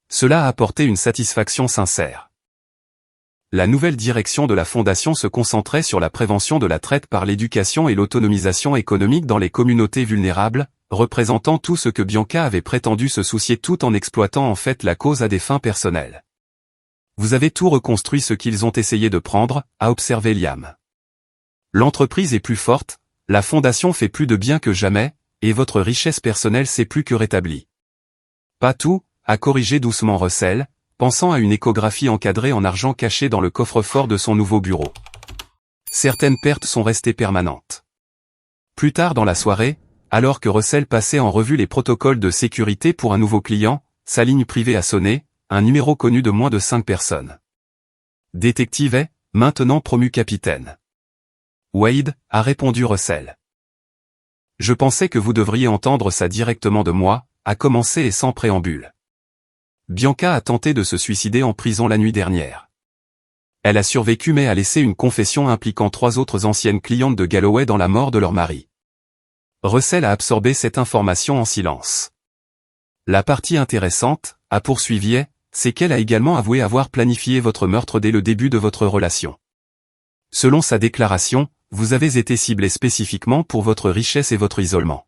Cela a apporté une satisfaction sincère. La nouvelle direction de la Fondation se concentrait sur la prévention de la traite par l'éducation et l'autonomisation économique dans les communautés vulnérables, représentant tout ce que Bianca avait prétendu se soucier tout en exploitant en fait la cause à des fins personnelles. Vous avez tout reconstruit ce qu'ils ont essayé de prendre, a observé Liam. L'entreprise est plus forte, la fondation fait plus de bien que jamais, et votre richesse personnelle s'est plus que rétablie. Pas tout, a corrigé doucement Russell, pensant à une échographie encadrée en argent cachée dans le coffre-fort de son nouveau bureau. Certaines pertes sont restées permanentes. Plus tard dans la soirée, alors que Russell passait en revue les protocoles de sécurité pour un nouveau client, sa ligne privée a sonné, un numéro connu de moins de 5 personnes. Détective est, maintenant promu capitaine. Wade, a répondu Russell. Je pensais que vous devriez entendre ça directement de moi, a commencé et sans préambule. Bianca a tenté de se suicider en prison la nuit dernière. Elle a survécu mais a laissé une confession impliquant 3 autres anciennes clientes de Galloway dans la mort de leur mari. Russell a absorbé cette information en silence. La partie intéressante, a poursuivi, c'est qu'elle a également avoué avoir planifié votre meurtre dès le début de votre relation. Selon sa déclaration, vous avez été ciblé spécifiquement pour votre richesse et votre isolement.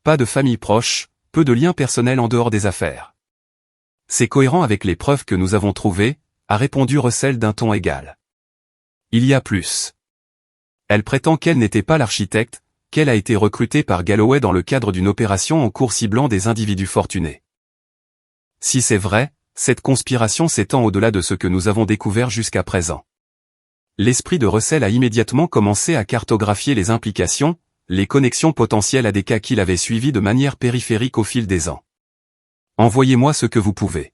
Pas de famille proche, peu de liens personnels en dehors des affaires. C'est cohérent avec les preuves que nous avons trouvées, a répondu Russell d'un ton égal. Il y a plus. Elle prétend qu'elle n'était pas l'architecte, qu'elle a été recrutée par Galloway dans le cadre d'une opération en cours ciblant des individus fortunés. Si c'est vrai, cette conspiration s'étend au-delà de ce que nous avons découvert jusqu'à présent. L'esprit de Russell a immédiatement commencé à cartographier les implications, les connexions potentielles à des cas qu'il avait suivis de manière périphérique au fil des ans. Envoyez-moi ce que vous pouvez.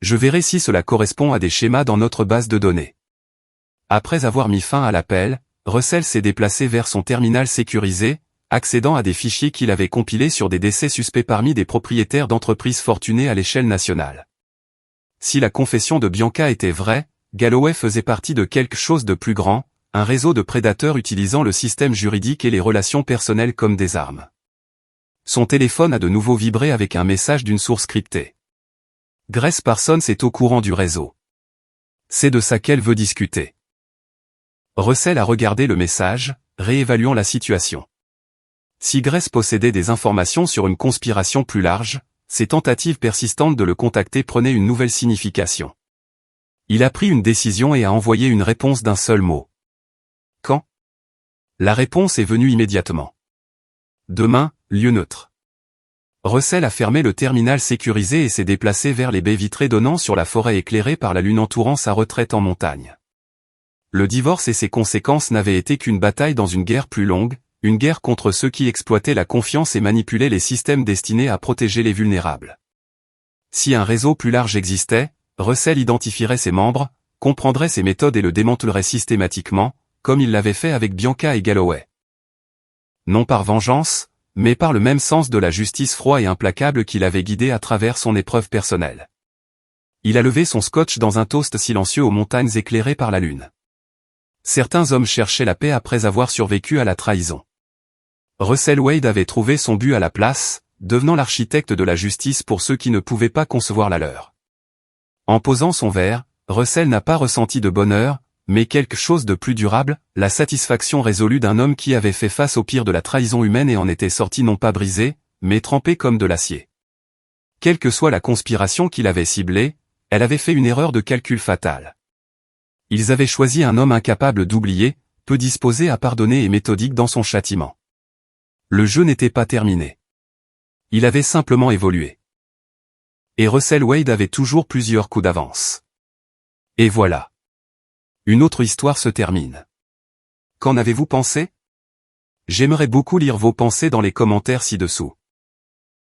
Je verrai si cela correspond à des schémas dans notre base de données. Après avoir mis fin à l'appel, Russell s'est déplacé vers son terminal sécurisé, accédant à des fichiers qu'il avait compilés sur des décès suspects parmi des propriétaires d'entreprises fortunées à l'échelle nationale. Si la confession de Bianca était vraie, Galloway faisait partie de quelque chose de plus grand, un réseau de prédateurs utilisant le système juridique et les relations personnelles comme des armes. Son téléphone a de nouveau vibré avec un message d'une source cryptée. Grace Parsons est au courant du réseau. C'est de ça qu'elle veut discuter. Russell a regardé le message, réévaluant la situation. Si Grace possédait des informations sur une conspiration plus large, ses tentatives persistantes de le contacter prenaient une nouvelle signification. Il a pris une décision et a envoyé une réponse d'un seul mot. Quand? La réponse est venue immédiatement. Demain, lieu neutre. Russell a fermé le terminal sécurisé et s'est déplacé vers les baies vitrées donnant sur la forêt éclairée par la lune entourant sa retraite en montagne. Le divorce et ses conséquences n'avaient été qu'une bataille dans une guerre plus longue, une guerre contre ceux qui exploitaient la confiance et manipulaient les systèmes destinés à protéger les vulnérables. Si un réseau plus large existait, Russell identifierait ses membres, comprendrait ses méthodes et le démantèlerait systématiquement, comme il l'avait fait avec Bianca et Galloway. Non par vengeance, mais par le même sens de la justice froid et implacable qui l'avait guidé à travers son épreuve personnelle. Il a levé son scotch dans un toast silencieux aux montagnes éclairées par la lune. Certains hommes cherchaient la paix après avoir survécu à la trahison. Russell Wade avait trouvé son but à la place, devenant l'architecte de la justice pour ceux qui ne pouvaient pas concevoir la leur. En posant son verre, Russell n'a pas ressenti de bonheur, mais quelque chose de plus durable, la satisfaction résolue d'un homme qui avait fait face au pire de la trahison humaine et en était sorti non pas brisé, mais trempé comme de l'acier. Quelle que soit la conspiration qu'il avait ciblée, elle avait fait une erreur de calcul fatale. Ils avaient choisi un homme incapable d'oublier, peu disposé à pardonner et méthodique dans son châtiment. Le jeu n'était pas terminé. Il avait simplement évolué. Et Russell Wade avait toujours plusieurs coups d'avance. Et voilà. Une autre histoire se termine. Qu'en avez-vous pensé? J'aimerais beaucoup lire vos pensées dans les commentaires ci-dessous.